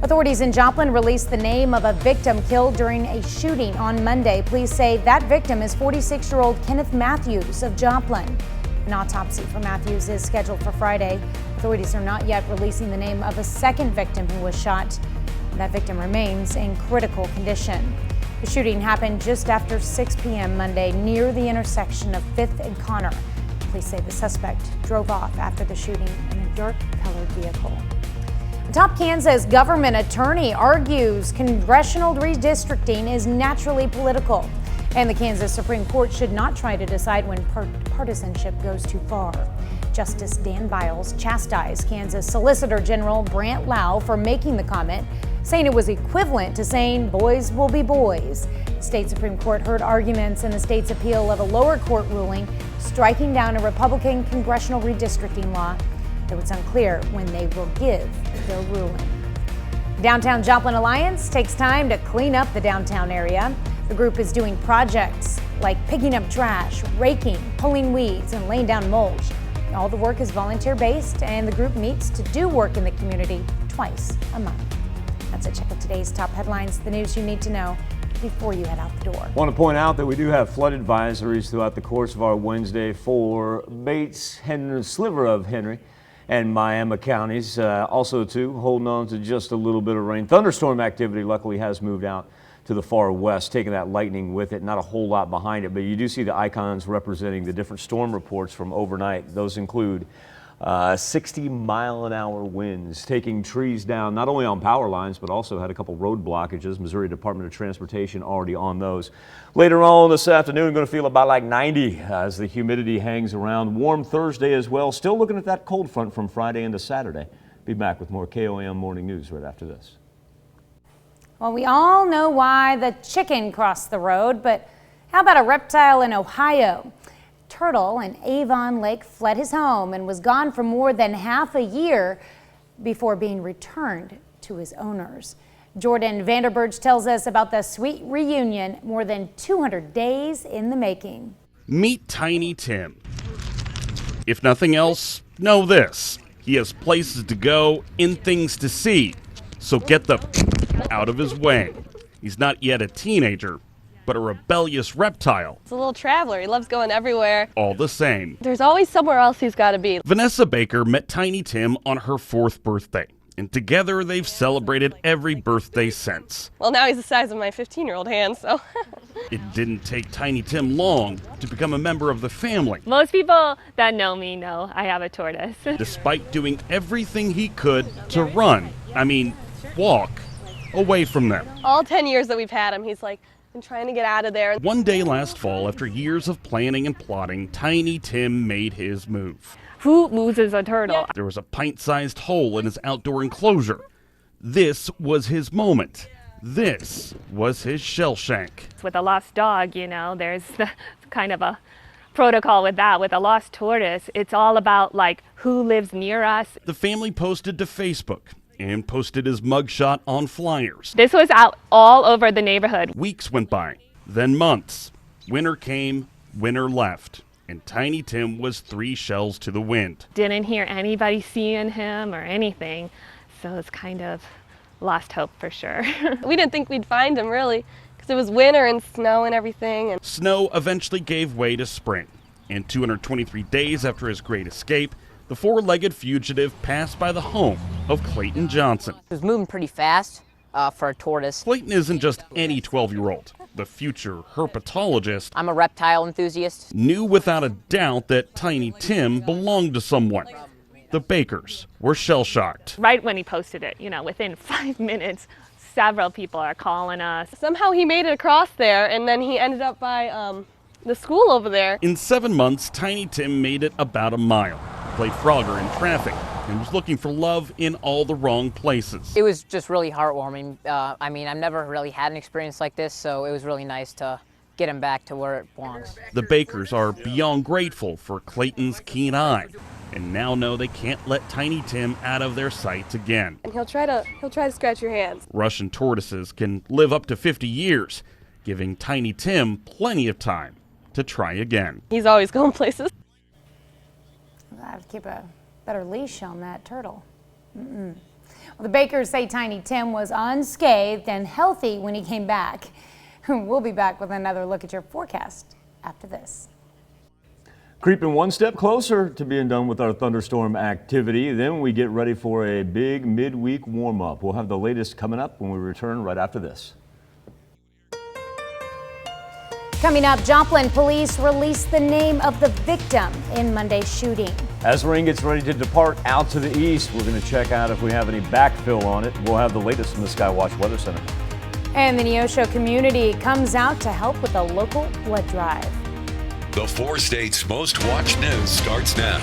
Authorities in Joplin released the name of a victim killed during a shooting on Monday. Police say that victim is 46-year-old Kenneth Matthews of Joplin. An autopsy for Matthews is scheduled for Friday. Authorities are not yet releasing the name of a second victim who was shot. That victim remains in critical condition. The shooting happened just after 6 p.m. Monday near the intersection of 5th and Connor. Police say the suspect drove off after the shooting in a dark-colored vehicle. A top Kansas government attorney argues congressional redistricting is naturally political, and the Kansas Supreme Court should not try to decide when partisanship goes too far. Justice Dan Biles chastised Kansas Solicitor General Brant Lau for making the comment, saying it was equivalent to saying boys will be boys. The state Supreme Court heard arguments in the state's appeal of a lower court ruling striking down a Republican congressional redistricting law, though it's unclear when they will give their ruling. Downtown Joplin Alliance takes time to clean up the downtown area. The group is doing projects like picking up trash, raking, pulling weeds, and laying down mulch. All the work is volunteer-based, and the group meets to do work in the community twice a month. That's a check of today's top headlines, the news you need to know before you head out the door. I want to point out that we do have flood advisories throughout the course of our Wednesday for Bates, Henry, sliver of Henry, and Miami counties. Also, too, holding on to just a little bit of rain. Thunderstorm activity luckily has moved out to the far west, taking that lightning with it. Not a whole lot behind it, but you do see the icons representing the different storm reports from overnight. Those include 60-mile-an-hour winds, taking trees down not only on power lines, but also had a couple road blockages. Missouri Department of Transportation already on those. Later on this afternoon, going to feel about like 90 as the humidity hangs around. Warm Thursday as well. Still looking at that cold front from Friday into Saturday. Be back with more KOAM Morning News right after this. Well, we all know why the chicken crossed the road, but how about a reptile in Ohio? Turtle in Avon Lake fled his home and was gone for more than half a year before being returned to his owners. Jordan Vanderburge tells us about the sweet reunion, more than 200 days in the making. Meet Tiny Tim. If nothing else, know this. He has places to go and things to see. So get the out of his way. He's not yet a teenager, but a rebellious reptile. He's a little traveler. He loves going everywhere. All the same. There's always somewhere else he's got to be. Vanessa Baker met Tiny Tim on her 4th birthday, and together they've celebrated every birthday since. Well, now he's the size of my 15-year-old hand, so. It didn't take Tiny Tim long to become a member of the family. Most people that know me know I have a tortoise. Despite doing everything he could to run, walk, away from them. All 10 years that we've had him, he's like, I'm trying to get out of there. One day last fall, after years of planning and plotting, Tiny Tim made his move. Who loses a turtle? There was a pint-sized hole in his outdoor enclosure. This was his moment. This was his shell shank. With a lost dog, there's kind of a protocol with that. With a lost tortoise, it's all about who lives near us. The family posted to Facebook and posted his mugshot on flyers. This was out all over the neighborhood. Weeks went by, then months. Winter came, winter left, and Tiny Tim was 3 shells to the wind. Didn't hear anybody seeing him or anything, so it's kind of lost hope for sure. We didn't think we'd find him, really, because it was winter and snow and everything. And Snow eventually gave way to spring. And 223 days after his great escape, the four-legged fugitive passed by the home of Clayton Johnson. It was moving pretty fast for a tortoise. Clayton isn't just any 12-year-old. The future herpetologist, I'm a reptile enthusiast, knew without a doubt that Tiny Tim belonged to someone. The Bakers were shell-shocked. Right when he posted it, within 5 minutes, several people are calling us. somehow he made it across there, and then he ended up by the school over there. In 7 months, Tiny Tim made it about a mile, played Frogger in traffic, and was looking for love in all the wrong places. It was just really heartwarming. I've never really had an experience like this, so it was really nice to get him back to where it belongs. The Bakers are beyond grateful for Clayton's keen eye, and now know they can't let Tiny Tim out of their sights again. And he'll try to scratch your hands. Russian tortoises can live up to 50 years, giving Tiny Tim plenty of time to try again. He's always going places. I have to keep a better leash on that turtle. Well, the Bakers say Tiny Tim was unscathed and healthy when he came back. We'll be back with another look at your forecast after this. Creeping one step closer to being done with our thunderstorm activity. Then we get ready for a big midweek warm-up. We'll have the latest coming up when we return right after this. Coming up, Joplin police released the name of the victim in Monday's shooting. As rain gets ready to depart out to the east, we're going to check out if we have any backfill on it. We'll have the latest from the Skywatch Weather Center. And the Neosho community comes out to help with a local blood drive. The four states' most watched news starts now.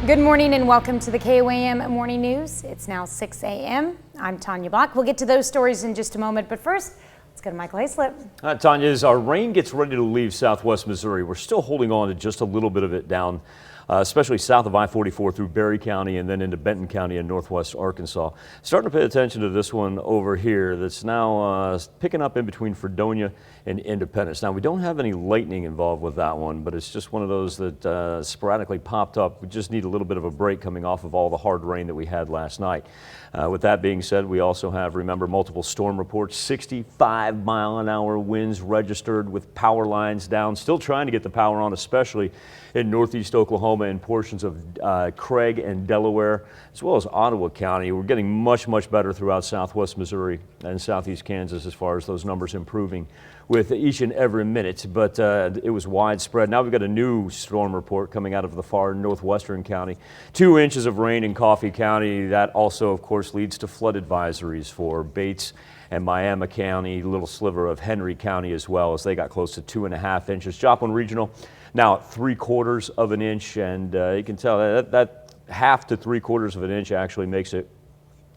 Good morning and welcome to the KOAM Morning News. It's now 6 a.m. I'm Tanya Block. We'll get to those stories in just a moment, but first, let's go to Michael Hayslip. Tanya, as our rain gets ready to leave southwest Missouri, we're still holding on to just a little bit of it down, especially south of I-44 through Berry County and then into Benton County in northwest Arkansas. Starting to pay attention to this one over here that's now picking up in between Fredonia and Independence. Now, we don't have any lightning involved with that one, but it's just one of those that sporadically popped up. We just need a little bit of a break coming off of all the hard rain that we had last night. With that being said, we also have, remember, multiple storm reports, 65-mile-an-hour winds registered with power lines down. Still trying to get the power on, especially in northeast Oklahoma and portions of Craig and Delaware, as well as Ottawa County. We're getting much, much better throughout southwest Missouri and southeast Kansas as far as those numbers improving with each and every minute, but it was widespread. Now we've got a new storm report coming out of the far northwestern county. 2 inches of rain in Coffee County. That also, of course, leads to flood advisories for Bates and Miami County, a little sliver of Henry County as well, as they got close to 2.5 inches. Joplin Regional now at 3/4 of an inch, and you can tell that 1/2 to 3/4 of an inch actually makes it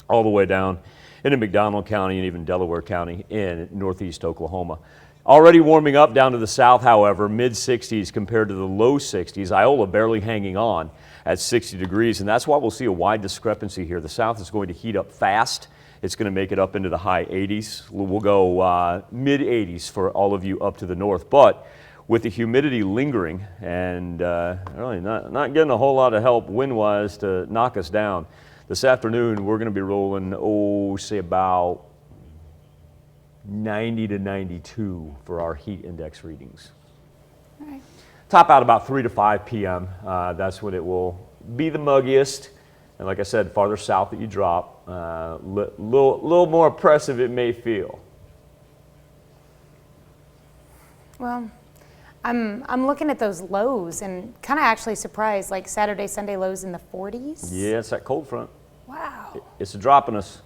all the way down into McDonald County and even Delaware County in northeast Oklahoma. Already warming up down to the south, however, mid-60s compared to the low 60s. Iola barely hanging on at 60 degrees, and that's why we'll see a wide discrepancy here. The south is going to heat up fast. It's going to make it up into the high 80s. We'll go mid-80s for all of you up to the north, but with the humidity lingering and really not getting a whole lot of help wind-wise to knock us down, this afternoon we're going to be rolling, say about 90 to 92 for our heat index readings. All right. Top out about 3 to 5 p.m. That's when it will be the muggiest. And like I said, farther south that you drop, little more oppressive it may feel. Well, I'm looking at those lows and kind of actually surprised, like Saturday, Sunday lows in the 40s. Yeah, it's that cold front. Wow. It's a dropping us.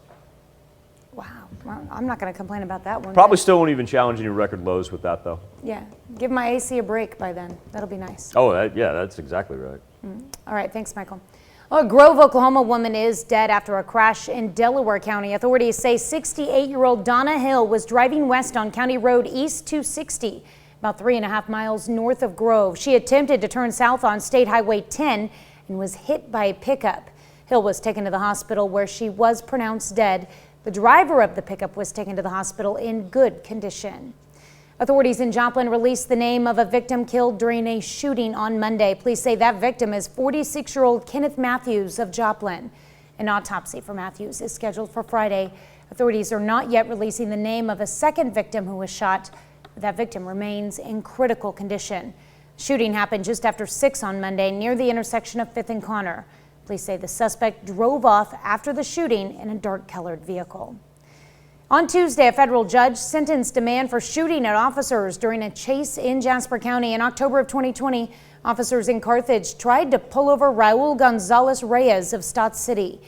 Wow. Well, I'm not going to complain about that one. Probably still won't even challenge any record lows with that, though. Yeah. Give my AC a break by then. That'll be nice. Oh, yeah, that's exactly right. All right. Thanks, Michael. Well, a Grove, Oklahoma woman is dead after a crash in Delaware County. Authorities say 68-year-old Donna Hill was driving west on County Road East 260, about 3.5 miles north of Grove. She attempted to turn south on State Highway 10 and was hit by a pickup. Hill was taken to the hospital where she was pronounced dead. The driver of the pickup was taken to the hospital in good condition. Authorities in Joplin released the name of a victim killed during a shooting on Monday. Police say that victim is 46-year-old Kenneth Matthews of Joplin. An autopsy for Matthews is scheduled for Friday. Authorities are not yet releasing the name of a second victim who was shot. That victim remains in critical condition. Shooting happened just after 6 on Monday near the intersection of 5th and Connor. Police say the suspect drove off after the shooting in a dark-colored vehicle. On Tuesday, a federal judge sentenced a man for shooting at officers during a chase in Jasper County. In October of 2020, officers in Carthage tried to pull over Raul Gonzalez Reyes of Stott City.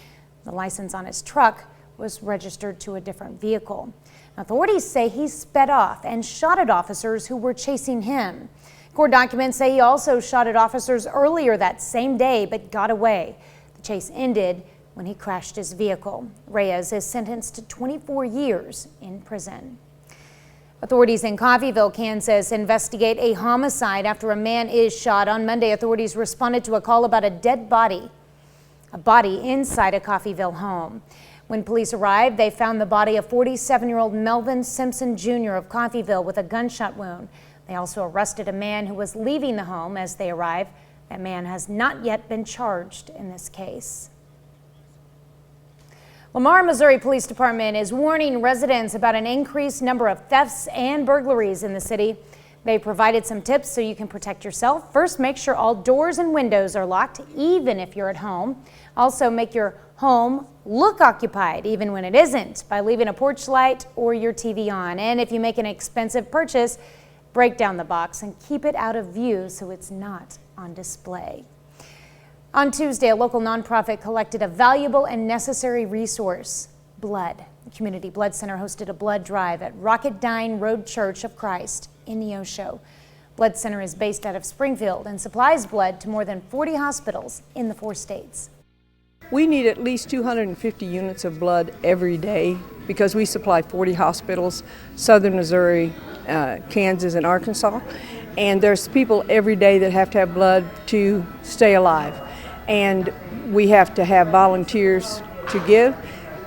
The license on his truck was registered to a different vehicle. Authorities say he sped off and shot at officers who were chasing him. Court documents say he also shot at officers earlier that same day but got away. The chase ended when he crashed his vehicle. Reyes is sentenced to 24 years in prison. Authorities in Coffeyville, Kansas investigate a homicide after a man is shot. On Monday, authorities responded to a call about a dead body, inside a Coffeyville home. When police arrived, they found the body of 47-year-old Melvin Simpson Jr. of Coffeyville with a gunshot wound. They also arrested a man who was leaving the home as they arrived. That man has not yet been charged in this case. Lamar, Missouri Police Department is warning residents about an increased number of thefts and burglaries in the city. They provided some tips so you can protect yourself. First, make sure all doors and windows are locked, even if you're at home. Also, make your home look occupied, even when it isn't, by leaving a porch light or your TV on. And if you make an expensive purchase, break down the box and keep it out of view so it's not on display. On Tuesday, a local nonprofit collected a valuable and necessary resource, blood. The Community Blood Center hosted a blood drive at Rocketdyne Road Church of Christ in Neosho. Blood Center is based out of Springfield and supplies blood to more than 40 hospitals in the 4 states. We need at least 250 units of blood every day because we supply 40 hospitals, southern Missouri, Kansas, and Arkansas. And there's people every day that have to have blood to stay alive. And we have to have volunteers to give,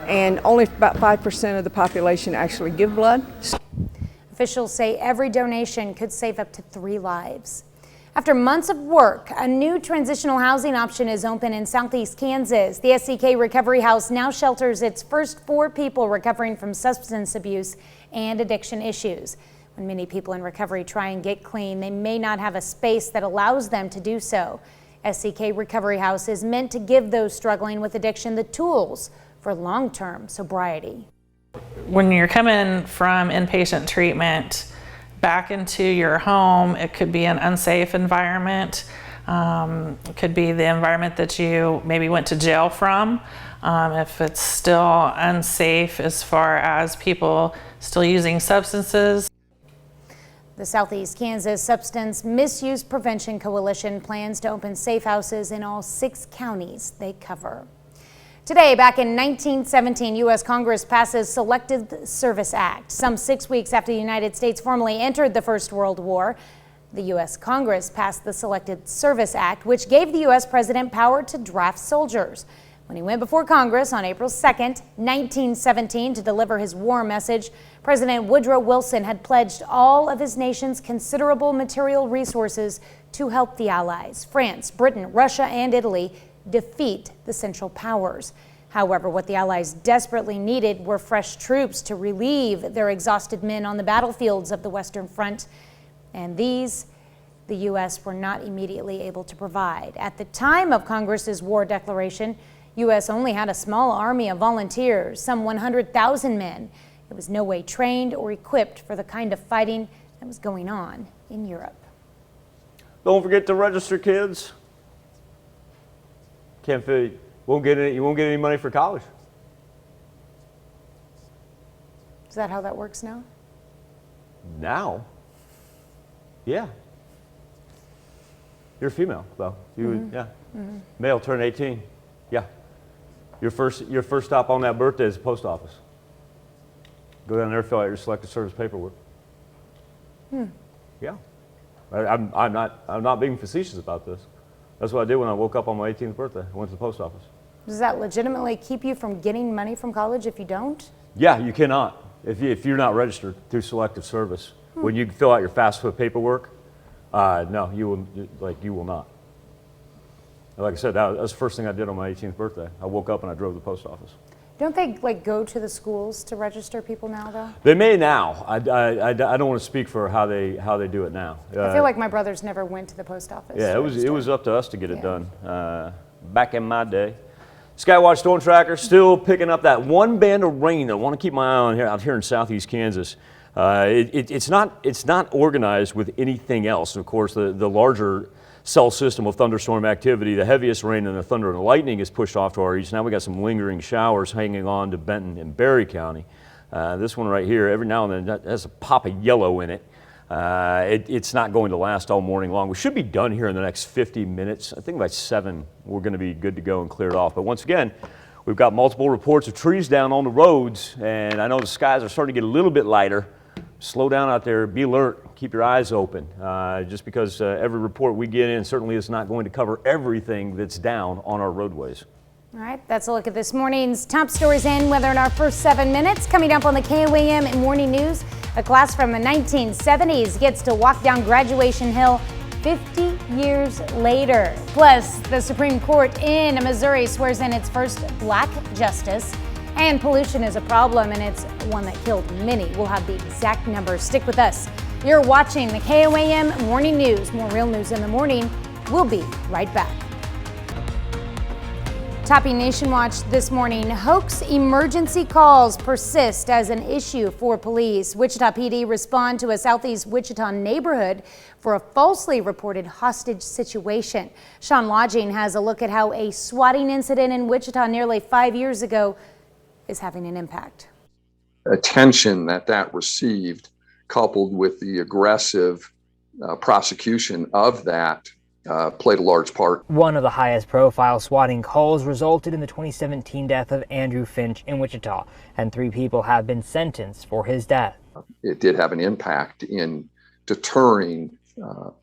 and only about 5% of the population actually give blood. Officials say every donation could save up to 3 lives. After months of work, a new transitional housing option is open in southeast Kansas. The SCK Recovery House now shelters its first 4 people recovering from substance abuse and addiction issues. When many people in recovery try and get clean, they may not have a space that allows them to do so. SCK Recovery House is meant to give those struggling with addiction the tools for long-term sobriety. When you're coming from inpatient treatment back into your home, it could be an unsafe environment. It could be the environment that you maybe went to jail from. If it's still unsafe as far as people still using substances. The Southeast Kansas Substance Misuse Prevention Coalition plans to open safe houses in all 6 counties they cover. Today, back in 1917, U.S. Congress passes Selective Service Act. Some 6 weeks after the United States formally entered the First World War, the U.S. Congress passed the Selective Service Act, which gave the U.S. president power to draft soldiers. When he went before Congress on April 2nd, 1917, to deliver his war message, President Woodrow Wilson had pledged all of his nation's considerable material resources to help the Allies, France, Britain, Russia, and Italy, defeat the Central Powers. However, what the Allies desperately needed were fresh troops to relieve their exhausted men on the battlefields of the Western Front, and these the U.S. were not immediately able to provide. At the time of Congress's war declaration, U.S. only had a small army of volunteers, some 100,000 men. It was no way trained or equipped for the kind of fighting that was going on in Europe. Don't forget to register, kids. You won't get any money for college. Is that how that works now? Now? Yeah. You're female, though. Yeah. Male, turn 18. Yeah. Your first stop on that birthday is the post office. Go down there, fill out your selective service paperwork. Yeah. I'm not being facetious about this. That's what I did when I woke up on my 18th birthday. I went to the post office. Does that legitimately keep you from getting money from college if you don't? Yeah, you cannot. If you're not registered through selective service. When you fill out your FAFSA paperwork, no, you will not. Like I said, that was the first thing I did on my 18th birthday. I woke up and I drove to the post office. Don't they like go to the schools to register people now though? They may now. I don't want to speak for how they do it now. I feel like my brothers never went to the post office. Yeah, it was up to us to get it done back in my day. Skywatch Storm Tracker still picking up that one band of rain. I want to keep my eye on out here in southeast Kansas. It's not organized with anything else. Of course, the larger cell system of thunderstorm activity, the heaviest rain and the thunder and lightning is pushed off to our east. Now we got some lingering showers hanging on to Benton and Berry County. This one right here, every now and then, has a pop of yellow in it. It's not going to last all morning long. We should be done here in the next 50 minutes. I think by 7 we're going to be good to go and cleared off. But once again, we've got multiple reports of trees down on the roads, and I know the skies are starting to get a little bit lighter. Slow down out there, be alert, keep your eyes open. Just because every report we get in certainly is not going to cover everything that's down on our roadways. All right, that's a look at this morning's top stories and weather in our first 7 minutes. Coming up on the KOAM Morning News, a class from the 1970s gets to walk down Graduation Hill 50 years later. Plus, the Supreme Court in Missouri swears in its first black justice. And pollution is a problem, and it's one that killed many. We'll have the exact numbers. Stick with us. You're watching the KOAM Morning News. More real news in the morning. We'll be right back. Topping Nation Watch this morning, hoax emergency calls persist as an issue for police. Wichita PD respond to a southeast Wichita neighborhood for a falsely reported hostage situation. Sean Lodging has a look at how a swatting incident in Wichita nearly 5 years ago is having an impact. Attention that received, coupled with the aggressive prosecution of that, played a large part. One of the highest profile swatting calls resulted in the 2017 death of Andrew Finch in Wichita, and 3 people have been sentenced for his death. It did have an impact in deterring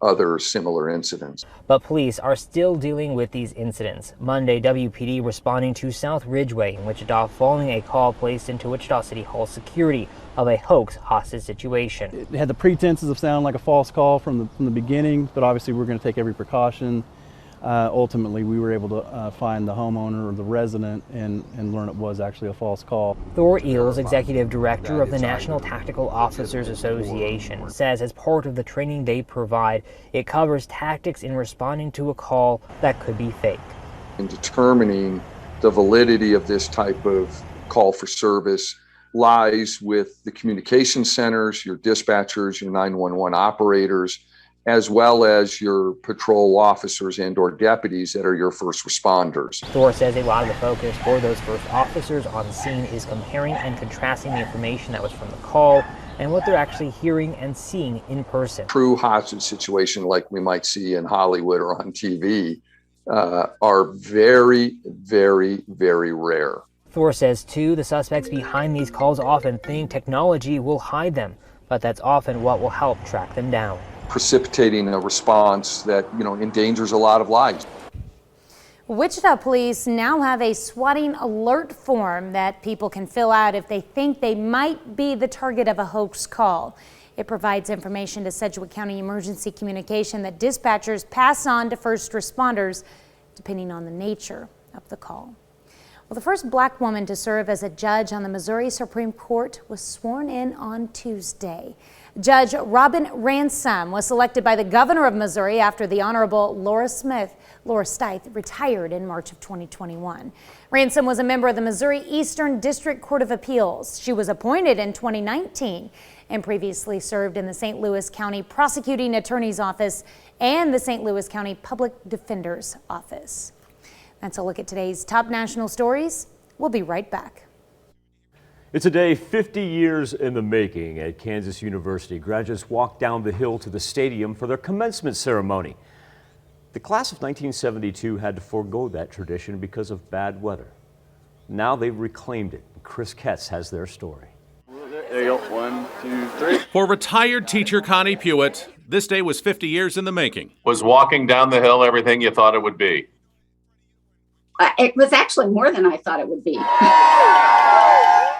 other similar incidents. But police are still dealing with these incidents. Monday, WPD responding to South Ridgeway in Wichita following a call placed into Wichita City Hall security of a hoax hostage situation. It had the pretenses of sounding like a false call from the beginning, but obviously we're going to take every precaution. Ultimately, we were able to find the homeowner or the resident and learn it was actually a false call. Thor Eels, executive director of the National Tactical Officers Association, says as part of the training they provide, it covers tactics in responding to a call that could be fake. In determining the validity of this type of call for service lies with the communication centers, your dispatchers, your 911 operators, as well as your patrol officers and or deputies that are your first responders. Thor says a lot of the focus for those first officers on scene is comparing and contrasting the information that was from the call and what they're actually hearing and seeing in person. True hostage situation like we might see in Hollywood or on TV are very, very, very rare. Thor says, too, the suspects behind these calls often think technology will hide them, but that's often what will help track them down. Precipitating a response that, endangers a lot of lives. Wichita police now have a swatting alert form that people can fill out if they think they might be the target of a hoax call. It provides information to Sedgwick County Emergency Communication that dispatchers pass on to first responders, depending on the nature of the call. Well, the first black woman to serve as a judge on the Missouri Supreme Court was sworn in on Tuesday. Judge Robin Ransom was selected by the governor of Missouri after the Honorable Laura Stith retired in March of 2021. Ransom was a member of the Missouri Eastern District Court of Appeals. She was appointed in 2019 and previously served in the St. Louis County Prosecuting Attorney's Office and the St. Louis County Public Defender's Office. That's a look at today's top national stories. We'll be right back. It's a day 50 years in the making at Kansas University. Graduates walked down the hill to the stadium for their commencement ceremony. The class of 1972 had to forego that tradition because of bad weather. Now they've reclaimed it. Chris Ketz has their story. There you go. 1, 2, 3. For retired teacher Connie Pewitt, this day was 50 years in the making. Was walking down the hill everything you thought it would be? It was actually more than I thought it would be.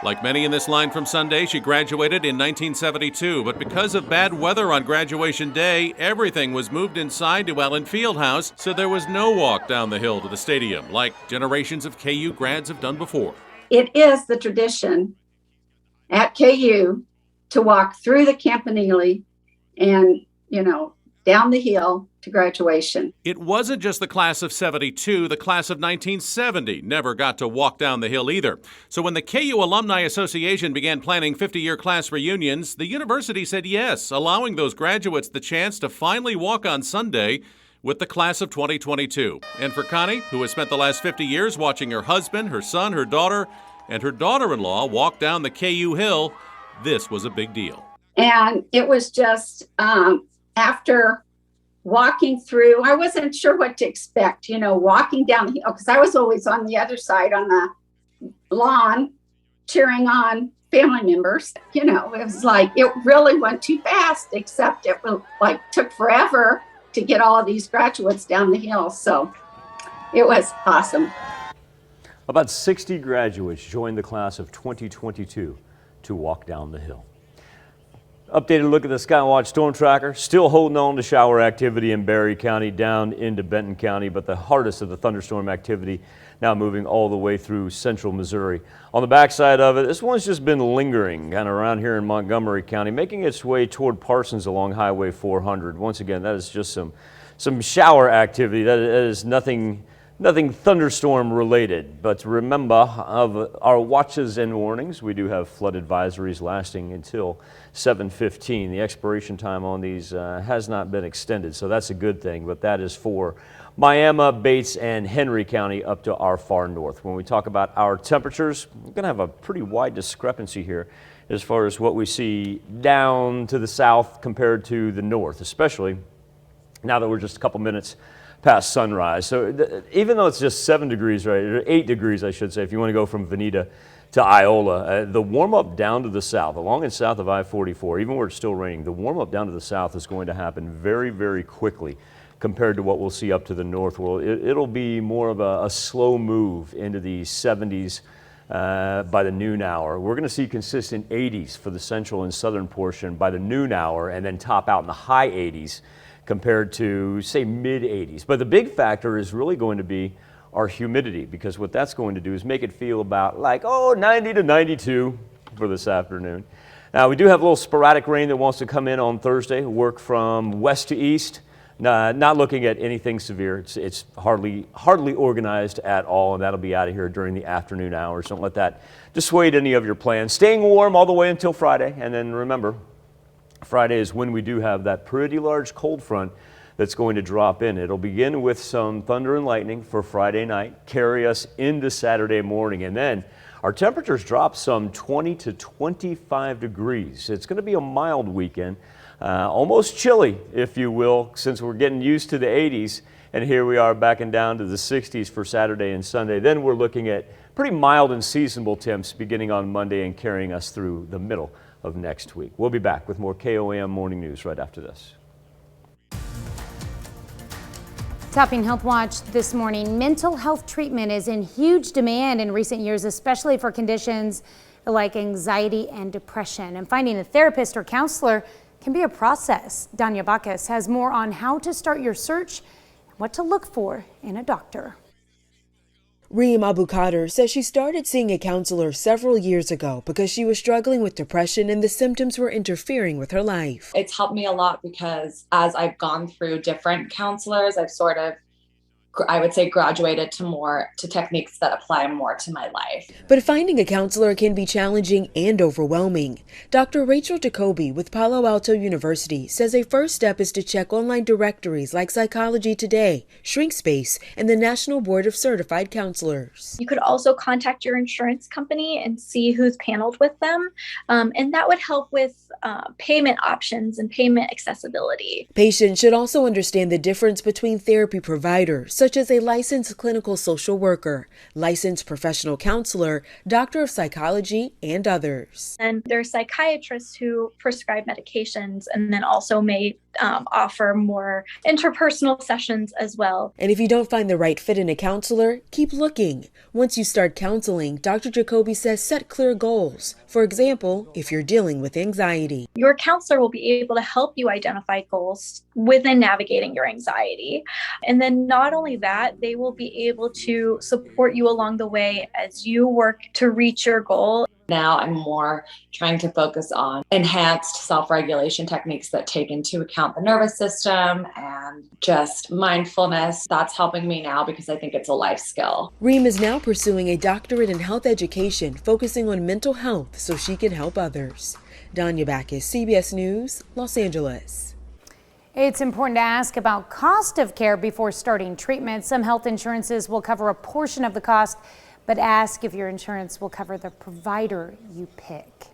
Like many in this line from Sunday, she graduated in 1972, but because of bad weather on graduation day, everything was moved inside to Allen Fieldhouse, so there was no walk down the hill to the stadium, like generations of KU grads have done before. it is the tradition at KU to walk through the campanile and, down the hill to graduation. It wasn't just the class of 72, the class of 1970 never got to walk down the hill either. So when the KU Alumni Association began planning 50-year class reunions, the university said yes, allowing those graduates the chance to finally walk on Sunday with the class of 2022. And for Connie, who has spent the last 50 years watching her husband, her son, her daughter, and her daughter-in-law walk down the KU hill, this was a big deal. And it was just after walking through, I wasn't sure what to expect, walking down the hill, because I was always on the other side on the lawn cheering on family members. It was like it really went too fast, except it took forever to get all of these graduates down the hill. So it was awesome. About 60 graduates joined the class of 2022 to walk down the hill. Updated look at the Skywatch Storm Tracker. Still holding on to shower activity in Berry County down into Benton County, but the hardest of the thunderstorm activity now moving all the way through central Missouri. On the backside of it, this one's just been lingering kind of around here in Montgomery County, making its way toward Parsons along Highway 400. Once again, that is just some shower activity. That is nothing thunderstorm related, but remember of our watches and warnings, we do have flood advisories lasting until 7:15. The expiration time on these has not been extended, so that's a good thing, but that is for Miami, Bates, and Henry County up to our far north. When we talk about our temperatures, we're going to have a pretty wide discrepancy here as far as what we see down to the south compared to the north, especially now that we're just a couple minutes past sunrise. So even though it's just 7 degrees, right, or 8 degrees, I should say, if you want to go from Veneta to Iola, the warm-up down to the south, along and south of I-44, even where it's still raining, the warm-up down to the south is going to happen very, very quickly compared to what we'll see up to the north. Well, it'll be more of a slow move into the 70s by the noon hour. We're going to see consistent 80s for the central and southern portion by the noon hour, and then top out in the high 80s compared to, say, mid-80s. But the big factor is really going to be our humidity, because what that's going to do is make it feel about 90 to 92 for this afternoon. Now, we do have a little sporadic rain that wants to come in on Thursday, work from west to east. Not looking at anything severe. It's hardly organized at all, and that'll be out of here during the afternoon hours. Don't let that dissuade any of your plans. Staying warm all the way until Friday, and then remember, Friday is when we do have that pretty large cold front that's going to drop in. It'll begin with some thunder and lightning for Friday night, carry us into Saturday morning, and then our temperatures drop some 20 to 25 degrees. It's going to be a mild weekend, almost chilly, if you will, since we're getting used to the 80s, and here we are backing down to the 60s for Saturday and Sunday. Then we're looking at pretty mild and seasonable temps beginning on Monday and carrying us through the middle of next week. We'll be back with more KOAM Morning News right after this. Topping Health Watch this morning, mental health treatment is in huge demand in recent years, especially for conditions like anxiety and depression. And finding a therapist or counselor can be a process. Danya Bacchus has more on how to start your search and what to look for in a doctor. Reem Abukadr says she started seeing a counselor several years ago because she was struggling with depression and the symptoms were interfering with her life. It's helped me a lot because as I've gone through different counselors, I've sort of, I would say, graduated to techniques that apply more to my life. But finding a counselor can be challenging and overwhelming. Dr. Rachel Jacoby with Palo Alto University says a first step is to check online directories like Psychology Today, ShrinkSpace, and the National Board of Certified Counselors. You could also contact your insurance company and see who's paneled with them, and that would help with payment options and payment accessibility. Patients should also understand the difference between therapy providers, such as a licensed clinical social worker, licensed professional counselor, doctor of psychology, and others. And there are psychiatrists who prescribe medications and then also may offer more interpersonal sessions as well. And if you don't find the right fit in a counselor, keep looking. Once you start counseling, Dr. Jacoby says set clear goals. For example, if you're dealing with anxiety. Your counselor will be able to help you identify goals within navigating your anxiety. And then not only only that, they will be able to support you along the way as you work to reach your goal. Now I'm more trying to focus on enhanced self-regulation techniques that take into account the nervous system and just mindfulness. That's helping me now because I think it's a life skill. Reem is now pursuing a doctorate in health education, focusing on mental health so she can help others. Danya Backus, CBS News, Los Angeles. It's important to ask about cost of care before starting treatment. Some health insurances will cover a portion of the cost, but ask if your insurance will cover the provider you pick.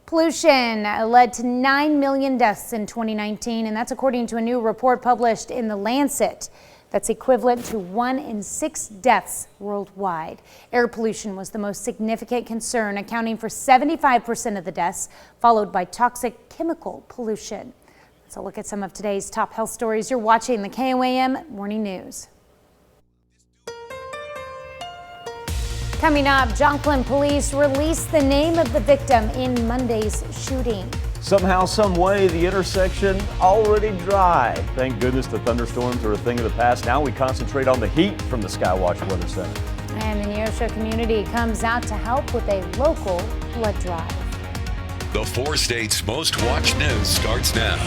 Pollution led to 9 million deaths in 2019, and that's according to a new report published in The Lancet. That's equivalent to 1 in 6 deaths worldwide. Air pollution was the most significant concern, accounting for 75% of the deaths, followed by toxic chemical pollution. Let's look at some of today's top health stories. You're watching the KOAM Morning News. Coming up, Joplin police released the name of the victim in Monday's shooting. Somehow, some way, the intersection already dry. Thank goodness the thunderstorms are a thing of the past. Now we concentrate on the heat from the Skywatch Weather Center. And the Neosho community comes out to help with a local blood drive. The 4 states' most watched news starts now.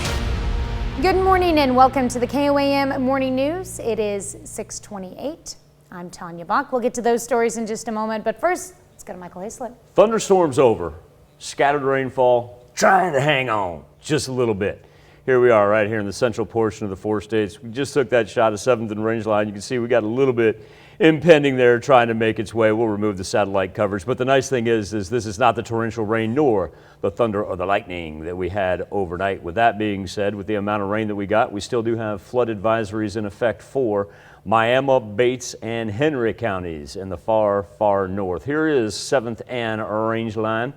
Good morning and welcome to the KOAM Morning News. It is 6:28. I'm Tanya Bach. We'll get to those stories in just a moment, but first, let's go to Michael Hayslip. Thunderstorms over, scattered rainfall, trying to hang on just a little bit. Here we are right here in the central portion of the 4 states. We just took that shot of 7th and range line. You can see we got a little bit impending there trying to make its way. We'll remove the satellite coverage, but the nice thing is this is not the torrential rain nor the thunder or the lightning that we had overnight. With that being said, with the amount of rain that we got, we still do have flood advisories in effect for Miami, Bates, and Henry counties in the far, far north. Here is 7th and range line.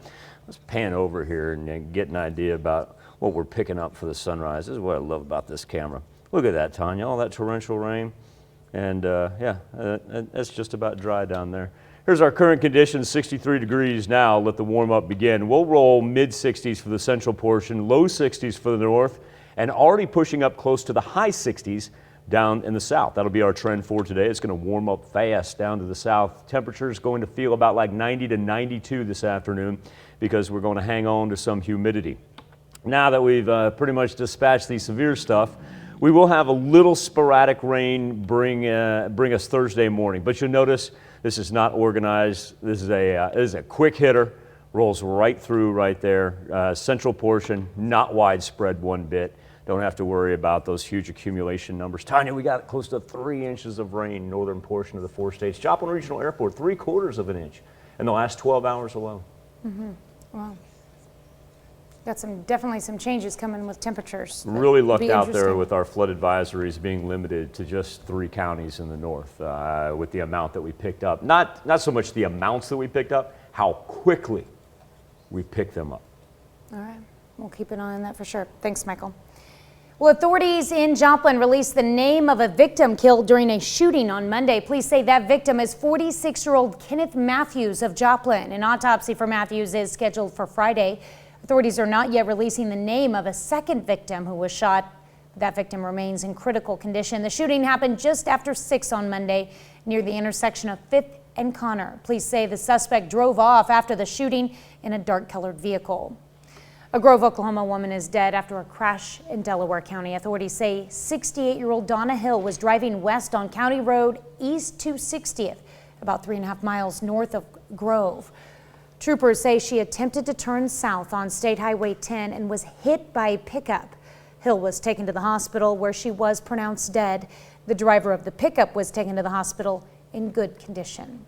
Let's pan over here and get an idea about what we're picking up for the sunrise. This is what I love about this camera. Look at that, Tanya, all that torrential rain. And that's just about dry down there. Here's our current conditions, 63 degrees now. Let the warm up begin. We'll roll mid 60s for the central portion, low 60s for the north, and already pushing up close to the high 60s down in the south. That'll be our trend for today. It's going to warm up fast down to the south. Temperature is going to feel about like 90 to 92 this afternoon because we're going to hang on to some humidity. Now that we've pretty much dispatched the severe stuff, we will have a little sporadic rain bring us Thursday morning, but you'll notice this is not organized. This is a quick hitter, rolls right through right there. Central portion, not widespread one bit. Don't have to worry about those huge accumulation numbers. Tanya, we got close to 3 inches of rain, northern portion of the 4 states. Joplin Regional Airport, 3/4 of an inch in the last 12 hours alone. Wow. Got definitely some changes coming with temperatures. Really lucked out there with our flood advisories being limited to just 3 counties in the north with the amount that we picked up. Not so much the amounts that we picked up, how quickly we picked them up. All right, we'll keep an eye on that for sure. Thanks, Michael. Well, authorities in Joplin released the name of a victim killed during a shooting on Monday. Police say that victim is 46-year-old Kenneth Matthews of Joplin. An autopsy for Matthews is scheduled for Friday. Authorities are not yet releasing the name of a second victim who was shot. That victim remains in critical condition. The shooting happened just after 6 on Monday near the intersection of 5th and Connor. Police say the suspect drove off after the shooting in a dark-colored vehicle. A Grove, Oklahoma woman is dead after a crash in Delaware County. Authorities say 68-year-old Donna Hill was driving west on County Road East 260th, about 3.5 miles north of Grove. Troopers say she attempted to turn south on State Highway 10 and was hit by a pickup. Hill was taken to the hospital where she was pronounced dead. The driver of the pickup was taken to the hospital in good condition.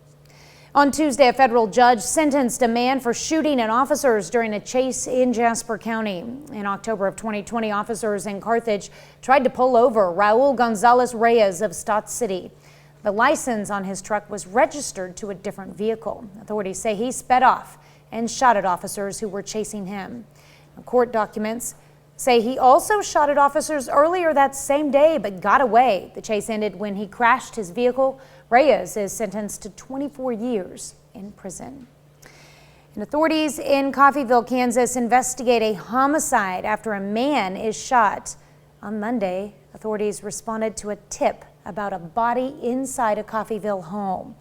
On Tuesday, a federal judge sentenced a man for shooting at officers during a chase in Jasper County. In October of 2020, officers in Carthage tried to pull over Raul Gonzalez Reyes of Stott City. The license on his truck was registered to a different vehicle. Authorities say he sped off and shot at officers who were chasing him. Court documents say he also shot at officers earlier that same day but got away. The chase ended when he crashed his vehicle. Reyes is sentenced to 24 years in prison. And authorities in Coffeyville, Kansas investigate a homicide after a man is shot. On Monday, authorities responded to a tip about a body inside a Coffeyville home.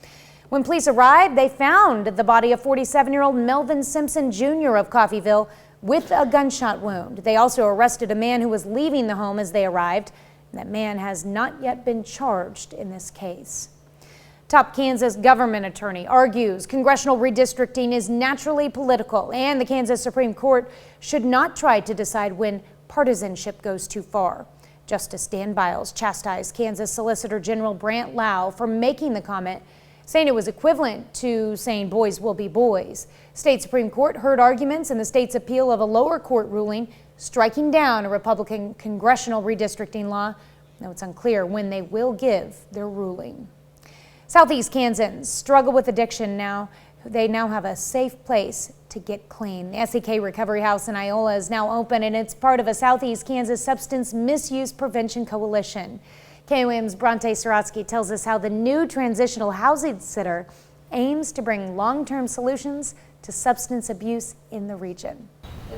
When police arrived, they found the body of 47-year-old Melvin Simpson Jr. of Coffeyville with a gunshot wound. They also arrested a man who was leaving the home as they arrived. That man has not yet been charged in this case. Top Kansas government attorney argues congressional redistricting is naturally political and the Kansas Supreme Court should not try to decide when partisanship goes too far. Justice Dan Biles chastised Kansas Solicitor General Brant Lau for making the comment, saying it was equivalent to saying boys will be boys. State Supreme Court heard arguments in the state's appeal of a lower court ruling striking down a Republican congressional redistricting law. Now it's unclear when they will give their ruling. Southeast Kansans struggle with addiction now. They now have a safe place to get clean. The SEK Recovery House in Iola is now open, and it's part of a Southeast Kansas Substance Misuse Prevention Coalition. KOAM's Bronte Saratsky tells us how the new transitional housing center aims to bring long-term solutions to substance abuse in the region.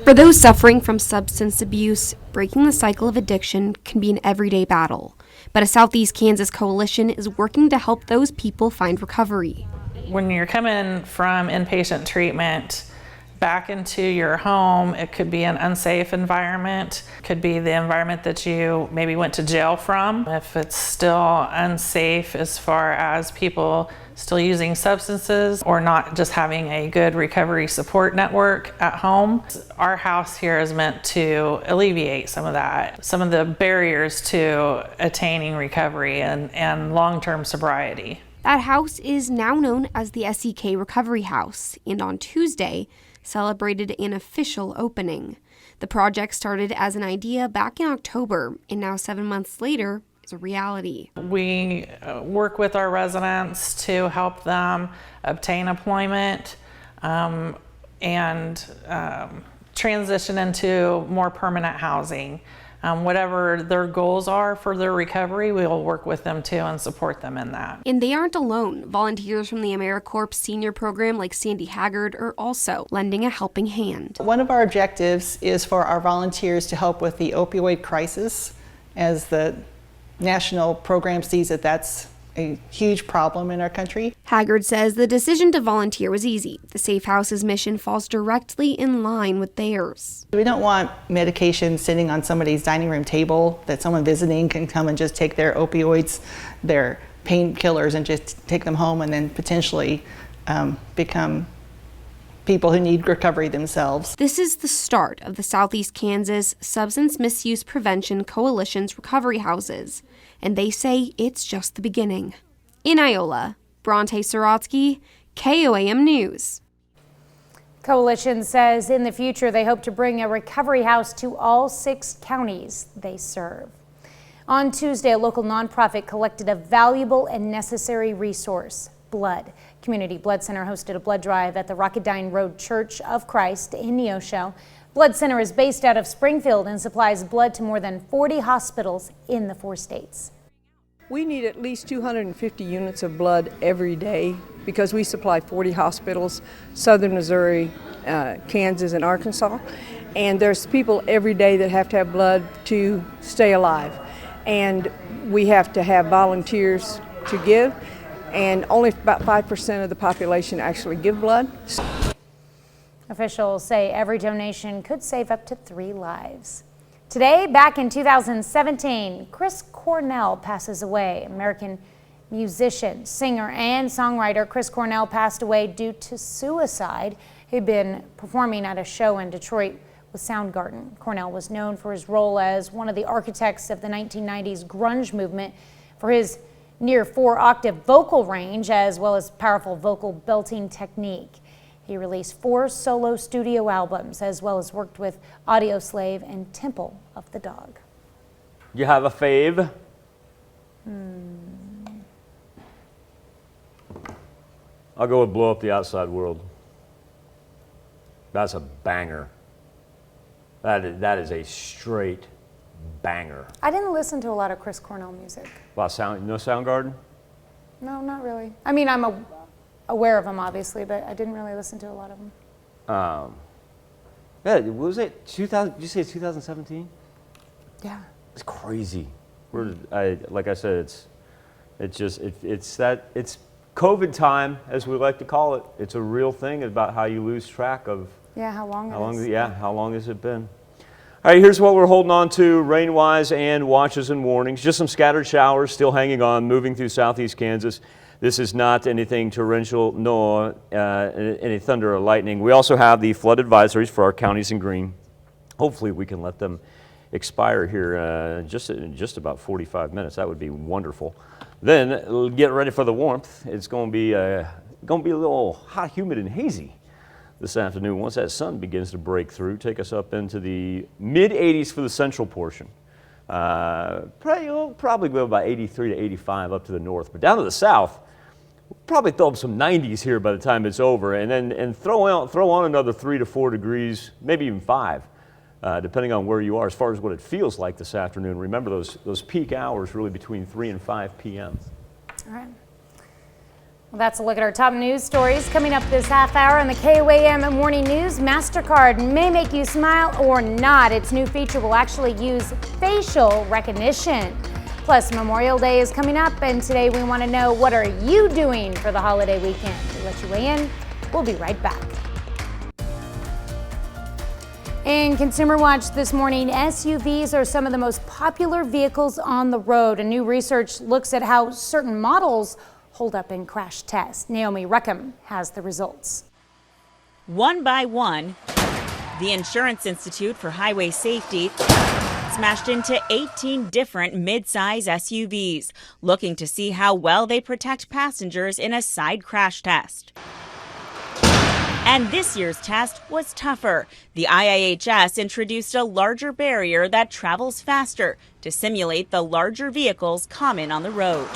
For those suffering from substance abuse, breaking the cycle of addiction can be an everyday battle. But a Southeast Kansas coalition is working to help those people find recovery. When you're coming from inpatient treatment back into your home, it could be an unsafe environment. It could be the environment that you maybe went to jail from. If it's still unsafe as far as people still using substances or not just having a good recovery support network at home, our house here is meant to alleviate some of that, some of the barriers to attaining recovery and long-term sobriety. That house is now known as the SEK Recovery House, and on Tuesday celebrated an official opening. The project started as an idea back in October, and now 7 months later is a reality. We work with our residents to help them obtain employment and transition into more permanent housing. Whatever their goals are for their recovery, we will work with them too and support them in that. And they aren't alone. Volunteers from the AmeriCorps senior program like Sandy Haggard are also lending a helping hand. One of our objectives is for our volunteers to help with the opioid crisis, as the national program sees that that's a huge problem in our country. Haggard says the decision to volunteer was easy. The Safe House's mission falls directly in line with theirs. We don't want medication sitting on somebody's dining room table that someone visiting can come and just take their opioids, their painkillers, and just take them home and then potentially become people who need recovery themselves. This is the start of the Southeast Kansas Substance Misuse Prevention Coalition's recovery houses, and they say it's just the beginning. In Iola, Bronte Saratsky, KOAM News. Coalition says in the future they hope to bring a recovery house to all 6 counties they serve. On Tuesday, a local nonprofit collected a valuable and necessary resource, blood. Community Blood Center hosted a blood drive at the Rocketdyne Road Church of Christ in Neosho. Blood Center is based out of Springfield and supplies blood to more than 40 hospitals in the 4 states. We need at least 250 units of blood every day because we supply 40 hospitals, southern Missouri, Kansas, and Arkansas. And there's people every day that have to have blood to stay alive. And we have to have volunteers to give. And only about 5% of the population actually give blood. Officials say every donation could save up to 3 lives. Today, back in 2017, Chris Cornell passes away. American musician, singer, and songwriter Chris Cornell passed away due to suicide. He'd been performing at a show in Detroit with Soundgarden. Cornell was known for his role as one of the architects of the 1990s grunge movement, for his near 4-octave vocal range as well as powerful vocal belting technique. He released 4 solo studio albums as well as worked with Audioslave and Temple of the Dog. You have a fave? I'll go with Blow Up the Outside World. That's a banger. That is a straight banger. I didn't listen to a lot of Chris Cornell music. Wow, no Soundgarden? No, not really. I mean, I'm aware of them, obviously, but I didn't really listen to a lot of them. Yeah, what was it? 2000? Did you say 2017? Yeah. It's crazy. Like I said, It's just, it's COVID time, as we like to call it. It's a real thing about how you lose track of how long how long has it been. All right, here's what we're holding on to rain-wise and watches and warnings. Just some scattered showers still hanging on, moving through southeast Kansas. This is not anything torrential nor any thunder or lightning. We also have the flood advisories for our counties in green. Hopefully we can let them expire here in just about 45 minutes. That would be wonderful. Then get ready for the warmth. It's going to be a little hot, humid, and hazy this afternoon. Once that sun begins to break through, take us up into the mid-80s for the central portion. Probably go about 83 to 85 up to the north, but down to the south, we'll probably throw up some 90s here by the time it's over, and throw on another 3 to 4 degrees, maybe even 5. Depending on where you are, as far as what it feels like this afternoon. Remember those peak hours really between 3 and 5 p.m. All right. Well, that's a look at our top news stories. Coming up this half hour on the KOAM Morning News, MasterCard may make you smile or not. Its new feature will actually use facial recognition. Plus, Memorial Day is coming up, and today we want to know, what are you doing for the holiday weekend? We'll let you weigh in. We'll be right back. In Consumer Watch this morning, SUVs are some of the most popular vehicles on the road. And new research looks at how certain models hold up in crash tests. Naomi Ruckham has the results. One by one, the Insurance Institute for Highway Safety smashed into 18 different mid-size SUVs, looking to see how well they protect passengers in a side crash test. And this year's test was tougher. The IIHS introduced a larger barrier that travels faster to simulate the larger vehicles common on the road.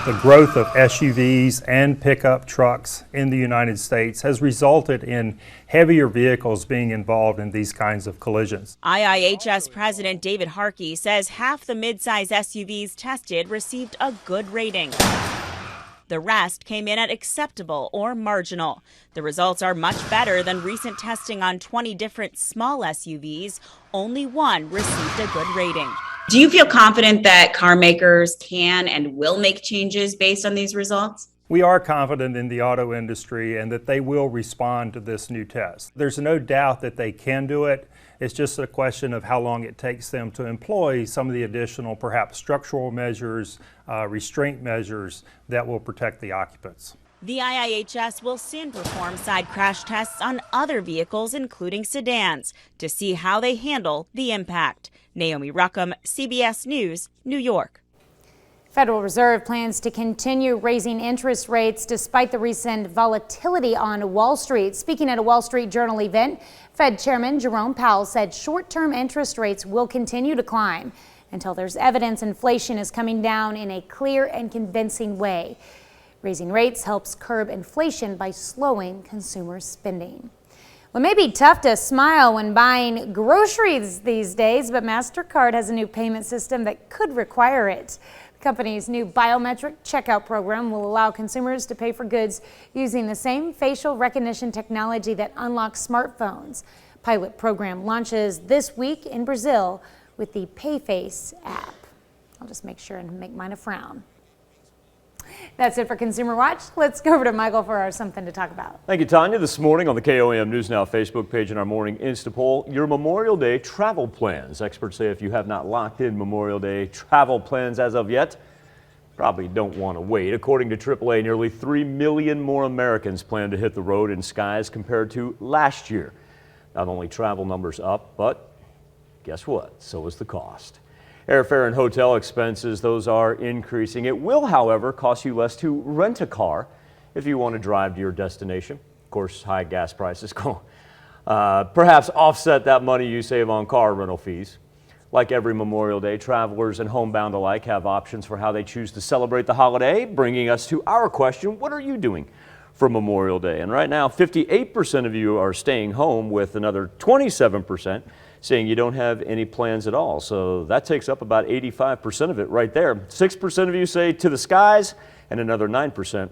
The growth of SUVs and pickup trucks in the United States has resulted in heavier vehicles being involved in these kinds of collisions. IIHS President David Harkey says half the mid-size SUVs tested received a good rating. The rest came in at acceptable or marginal. The results are much better than recent testing on 20 different small SUVs. Only one received a good rating. Do you feel confident that car makers can and will make changes based on these results? We are confident in the auto industry and that they will respond to this new test. There's no doubt that they can do it. It's just a question of how long it takes them to employ some of the additional, perhaps structural measures, restraint measures that will protect the occupants. The IIHS will soon perform side crash tests on other vehicles, including sedans, to see how they handle the impact. Naomi Ruckham, CBS News, New York. Federal Reserve plans to continue raising interest rates despite the recent volatility on Wall Street. Speaking at a Wall Street Journal event, Fed Chairman Jerome Powell said short-term interest rates will continue to climb until there's evidence inflation is coming down in a clear and convincing way. Raising rates helps curb inflation by slowing consumer spending. Well, it may be tough to smile when buying groceries these days, but MasterCard has a new payment system that could require it. The company's new biometric checkout program will allow consumers to pay for goods using the same facial recognition technology that unlocks smartphones. Pilot program launches this week in Brazil with the PayFace app. I'll just make sure and make mine a frown. That's it for Consumer Watch. Let's go over to Michael for our Something to Talk About. Thank you, Tanya. This morning on the KOAM News Now Facebook page and our morning Insta poll, your Memorial Day travel plans. Experts say if you have not locked in Memorial Day travel plans as of yet, probably don't want to wait. According to AAA, nearly 3 million more Americans plan to hit the road in skies compared to last year. Not only travel numbers up, but guess what? So is the cost. Airfare and hotel expenses, those are increasing. It will, however, cost you less to rent a car if you want to drive to your destination. Of course, high gas prices perhaps offset that money you save on car rental fees. Like every Memorial Day, travelers and homebound alike have options for how they choose to celebrate the holiday, bringing us to our question, what are you doing for Memorial Day? And right now, 58% of you are staying home, with another 27% saying you don't have any plans at all. So that takes up about 85% of it right there. 6% of you say to the skies, and another 9%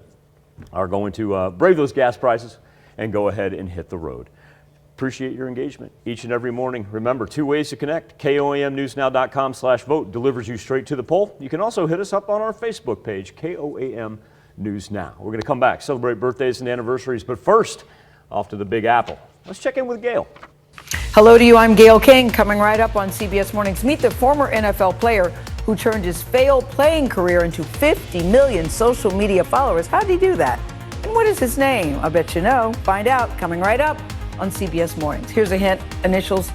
are going to brave those gas prices and go ahead and hit the road. Appreciate your engagement each and every morning. Remember, 2 ways to connect. KOAMnewsnow.com/vote delivers you straight to the poll. You can also hit us up on our Facebook page, KOAM News Now. We're going to come back, celebrate birthdays and anniversaries, but first, off to the Big Apple. Let's check in with Gail. Hello to you, I'm Gail King. Coming right up on CBS Mornings, meet the former NFL player who turned his failed playing career into 50 million social media followers. How did he do that? And what is his name? I bet you know. Find out coming right up on CBS Mornings. Here's a hint, initials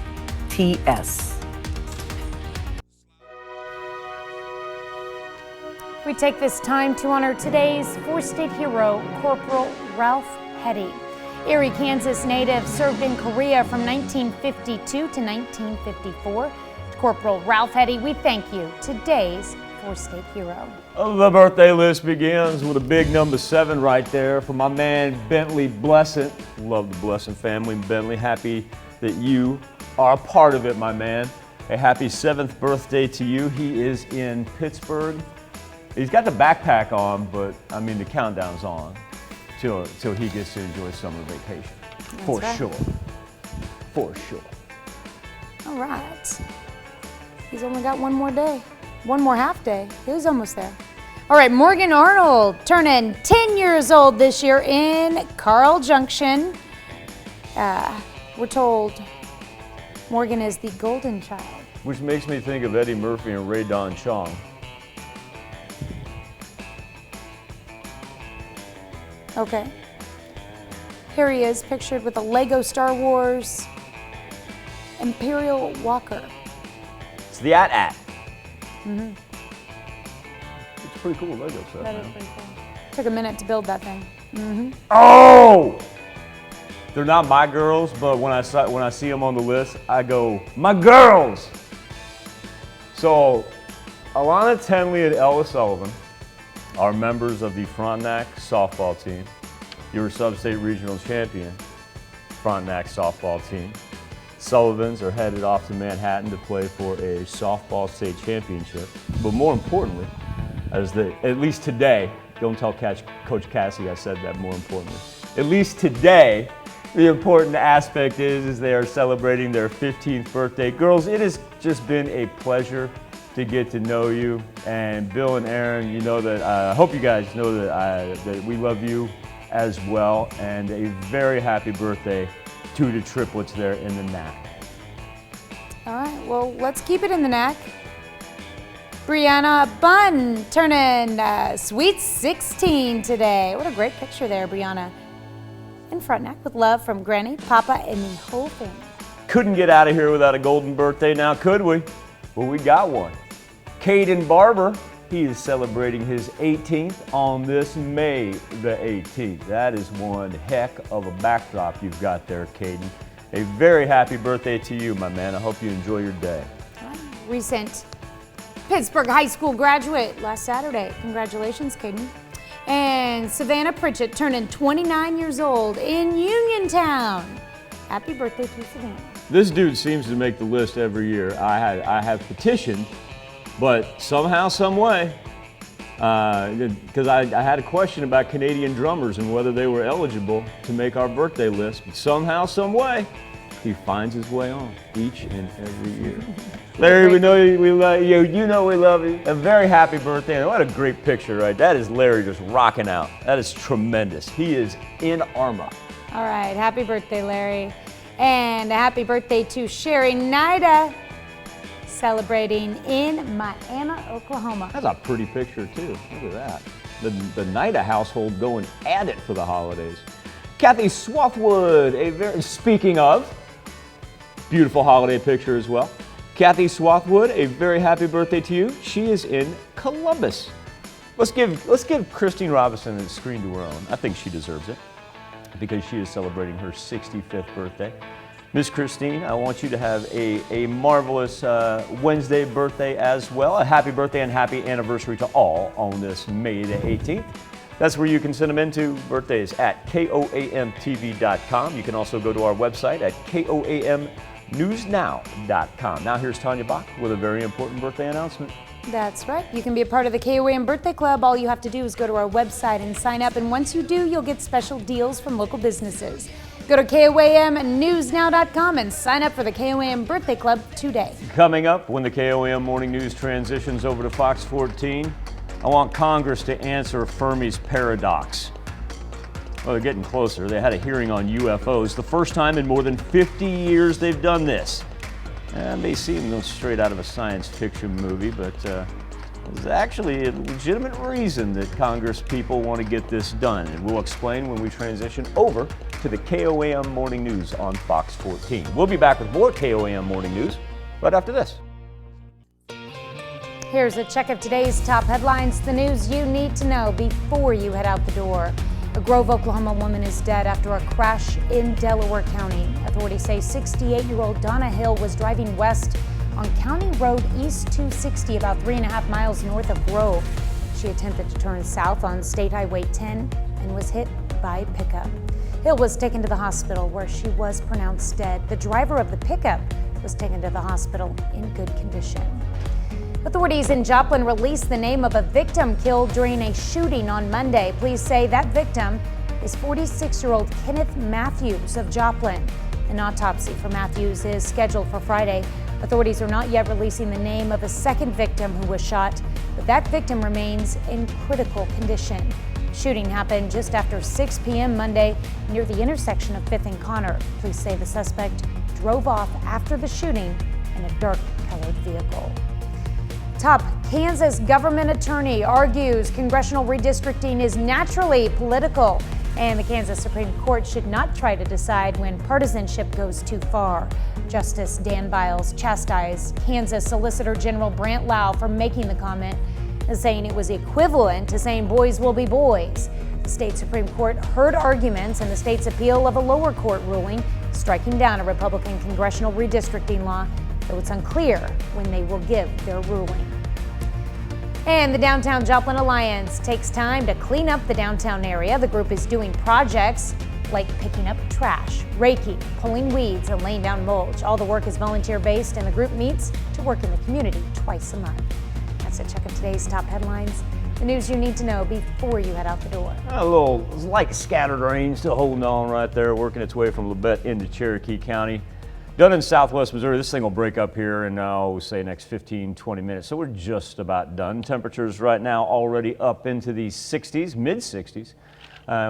TS. We take this time to honor today's four-state hero, Corporal Ralph Hetty. Erie, Kansas native, served in Korea from 1952 to 1954. Corporal Ralph Hetty, we thank you, today's four-state hero. The birthday list begins with a big number 7 right there for my man Bentley Blessant. Love the Blessant family. Bentley, happy that you are a part of it, my man. A happy 7th birthday to you. He is in Pittsburgh. He's got the backpack on, but I mean the countdown's on till he gets to enjoy summer vacation. That's for right. sure. For sure. All right. He's only got one more day. One more half day. He was almost there. All right, Morgan Arnold turning 10 years old this year in Carl Junction. We're told Morgan is the golden child. Which makes me think of Eddie Murphy and Ray Don Chong. Okay. Here he is, pictured with a Lego Star Wars Imperial Walker. It's the AT-AT. Mm-hmm. It's a pretty cool Lego set. That is pretty cool. Took a minute to build that thing. Mm-hmm. Oh! They're not my girls, but when I see them on the list, I go, my girls! So, Alana Tenley and Ella Sullivan are members of the Frontenac softball team. You were sub-state regional champion, Frontenac softball team. Sullivans are headed off to Manhattan to play for a softball state championship. But more importantly, at least today, don't tell Coach Cassie I said that more importantly. At least today, the important aspect is they are celebrating their 15th birthday. Girls, it has just been a pleasure to get to know you. And Bill and Aaron, you know that, I hope you guys know that we love you as well. And a very happy birthday to the triplets there in the NAC. All right, well, let's keep it in the NAC. Brianna Bunn turning sweet 16 today. What a great picture there, Brianna. In Frontenac with love from Granny, Papa, and the whole family. Couldn't get out of here without a golden birthday now, could we? Well, we got one. Caden Barber, he is celebrating his 18th on this May the 18th. That is one heck of a backdrop you've got there, Caden. A very happy birthday to you, my man. I hope you enjoy your day. Recent Pittsburgh High School graduate last Saturday. Congratulations, Caden. And Savannah Pritchett turning 29 years old in Uniontown. Happy birthday to Savannah. This dude seems to make the list every year. I have petitioned, but somehow, some way, because I had a question about Canadian drummers and whether they were eligible to make our birthday list, but somehow, some way, he finds his way on each and every year. Larry, we know we love you. You know we love you. A very happy birthday. And what a great picture, right? That is Larry just rocking out. That is tremendous. He is in armor. All right, happy birthday, Larry. And a happy birthday to Sherry Nida, celebrating in Miami, Oklahoma. That's a pretty picture, too. Look at that. The Nida household going at it for the holidays. Kathy Swathwood, speaking of, beautiful holiday picture as well. Kathy Swathwood, a very happy birthday to you. She is in Columbus. Let's give Christine Robinson a screen to her own. I think she deserves it because she is celebrating her 65th birthday. Miss Christine, I want you to have a marvelous Wednesday birthday as well. A happy birthday and happy anniversary to all on this May the 18th. That's where you can send them into birthdays at KOAMTV.com. You can also go to our website at KOAMNewsNow.com. Now here's Tanya Bach with a very important birthday announcement. That's right. You can be a part of the KOAM Birthday Club. All you have to do is go to our website and sign up. And once you do, you'll get special deals from local businesses. Go to KOAMnewsnow.com and sign up for the KOAM Birthday Club today. Coming up, when the KOAM Morning News transitions over to Fox 14, I want Congress to answer Fermi's paradox. Well, they're getting closer. They had a hearing on UFOs. The first time in more than 50 years they've done this. It may seem straight out of a science fiction movie, but there's actually a legitimate reason that Congress people want to get this done. And we'll explain when we transition over to the KOAM Morning News on Fox 14. We'll be back with more KOAM Morning News right after this. Here's a check of today's top headlines, the news you need to know before you head out the door. A Grove, Oklahoma woman is dead after a crash in Delaware County. Authorities say 68-year-old Donna Hill was driving west on County Road East 260, about 3.5 miles north of Grove. She attempted to turn south on State Highway 10 and was hit by a pickup. Hill was taken to the hospital where she was pronounced dead. The driver of the pickup was taken to the hospital in good condition. Authorities in Joplin released the name of a victim killed during a shooting on Monday. Police say that victim is 46-year-old Kenneth Matthews of Joplin. An autopsy for Matthews is scheduled for Friday. Authorities are not yet releasing the name of a second victim who was shot, but that victim remains in critical condition. Shooting happened just after 6 p.m. Monday near the intersection of 5th and Connor. Police say the suspect drove off after the shooting in a dark-colored vehicle. Top Kansas government attorney argues congressional redistricting is naturally political, and the Kansas Supreme Court should not try to decide when partisanship goes too far. Justice Dan Biles chastised Kansas Solicitor General Brant Lau for making the comment, saying it was equivalent to saying boys will be boys. The state Supreme Court heard arguments in the state's appeal of a lower court ruling striking down a Republican congressional redistricting law, though it's unclear when they will give their ruling. And the Downtown Joplin Alliance takes time to clean up the downtown area. The group is doing projects like picking up trash, raking, pulling weeds, and laying down mulch. All the work is volunteer-based, and the group meets to work in the community twice a month. That's a check of today's top headlines, the news you need to know before you head out the door. A little light scattered rain still holding on right there, working its way from Labette into Cherokee County. Done in southwest Missouri. This thing will break up here in, say, next 15-20 minutes. So we're just about done. Temperatures right now already up into the 60s, mid-60s.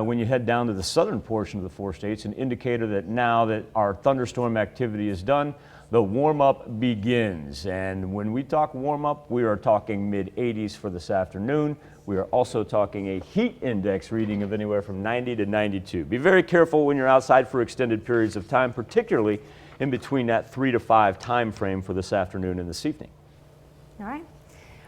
When you head down to the southern portion of the 4 states, an indicator that now that our thunderstorm activity is done, the warm-up begins. And when we talk warm-up, we are talking mid-80s for this afternoon. We are also talking a heat index reading of anywhere from 90 to 92. Be very careful when you're outside for extended periods of time, particularly in between that 3 to 5 time frame for this afternoon and this evening. All right.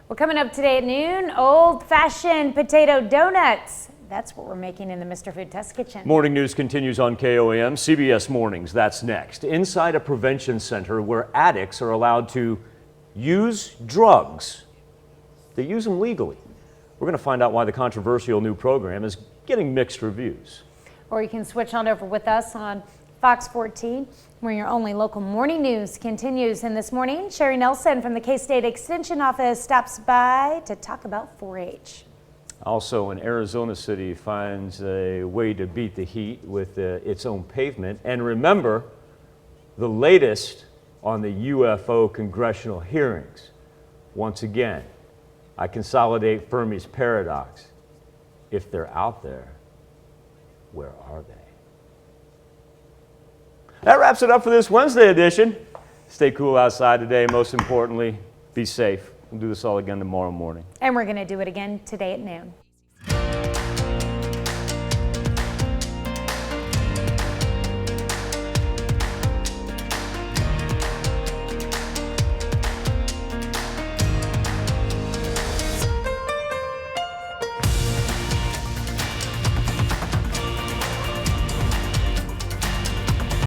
Well, coming up today at noon, old-fashioned potato donuts. That's what we're making in the Mr. Food Test Kitchen. Morning news continues on KOAM. CBS Mornings, that's next. Inside a prevention center where addicts are allowed to use drugs. They use them legally. We're going to find out why the controversial new program is getting mixed reviews. Or you can switch on over with us on Fox 14, where your only local morning news continues. And this morning, Sherry Nelson from the K-State Extension Office stops by to talk about 4-H. Also, in Arizona City finds a way to beat the heat with its own pavement. And remember, the latest on the UFO congressional hearings. Once again, I consolidate Fermi's paradox. If they're out there, where are they? That wraps it up for this Wednesday edition. Stay cool outside today. Most importantly, be safe. We'll do this all again tomorrow morning. And we're going to do it again today at noon.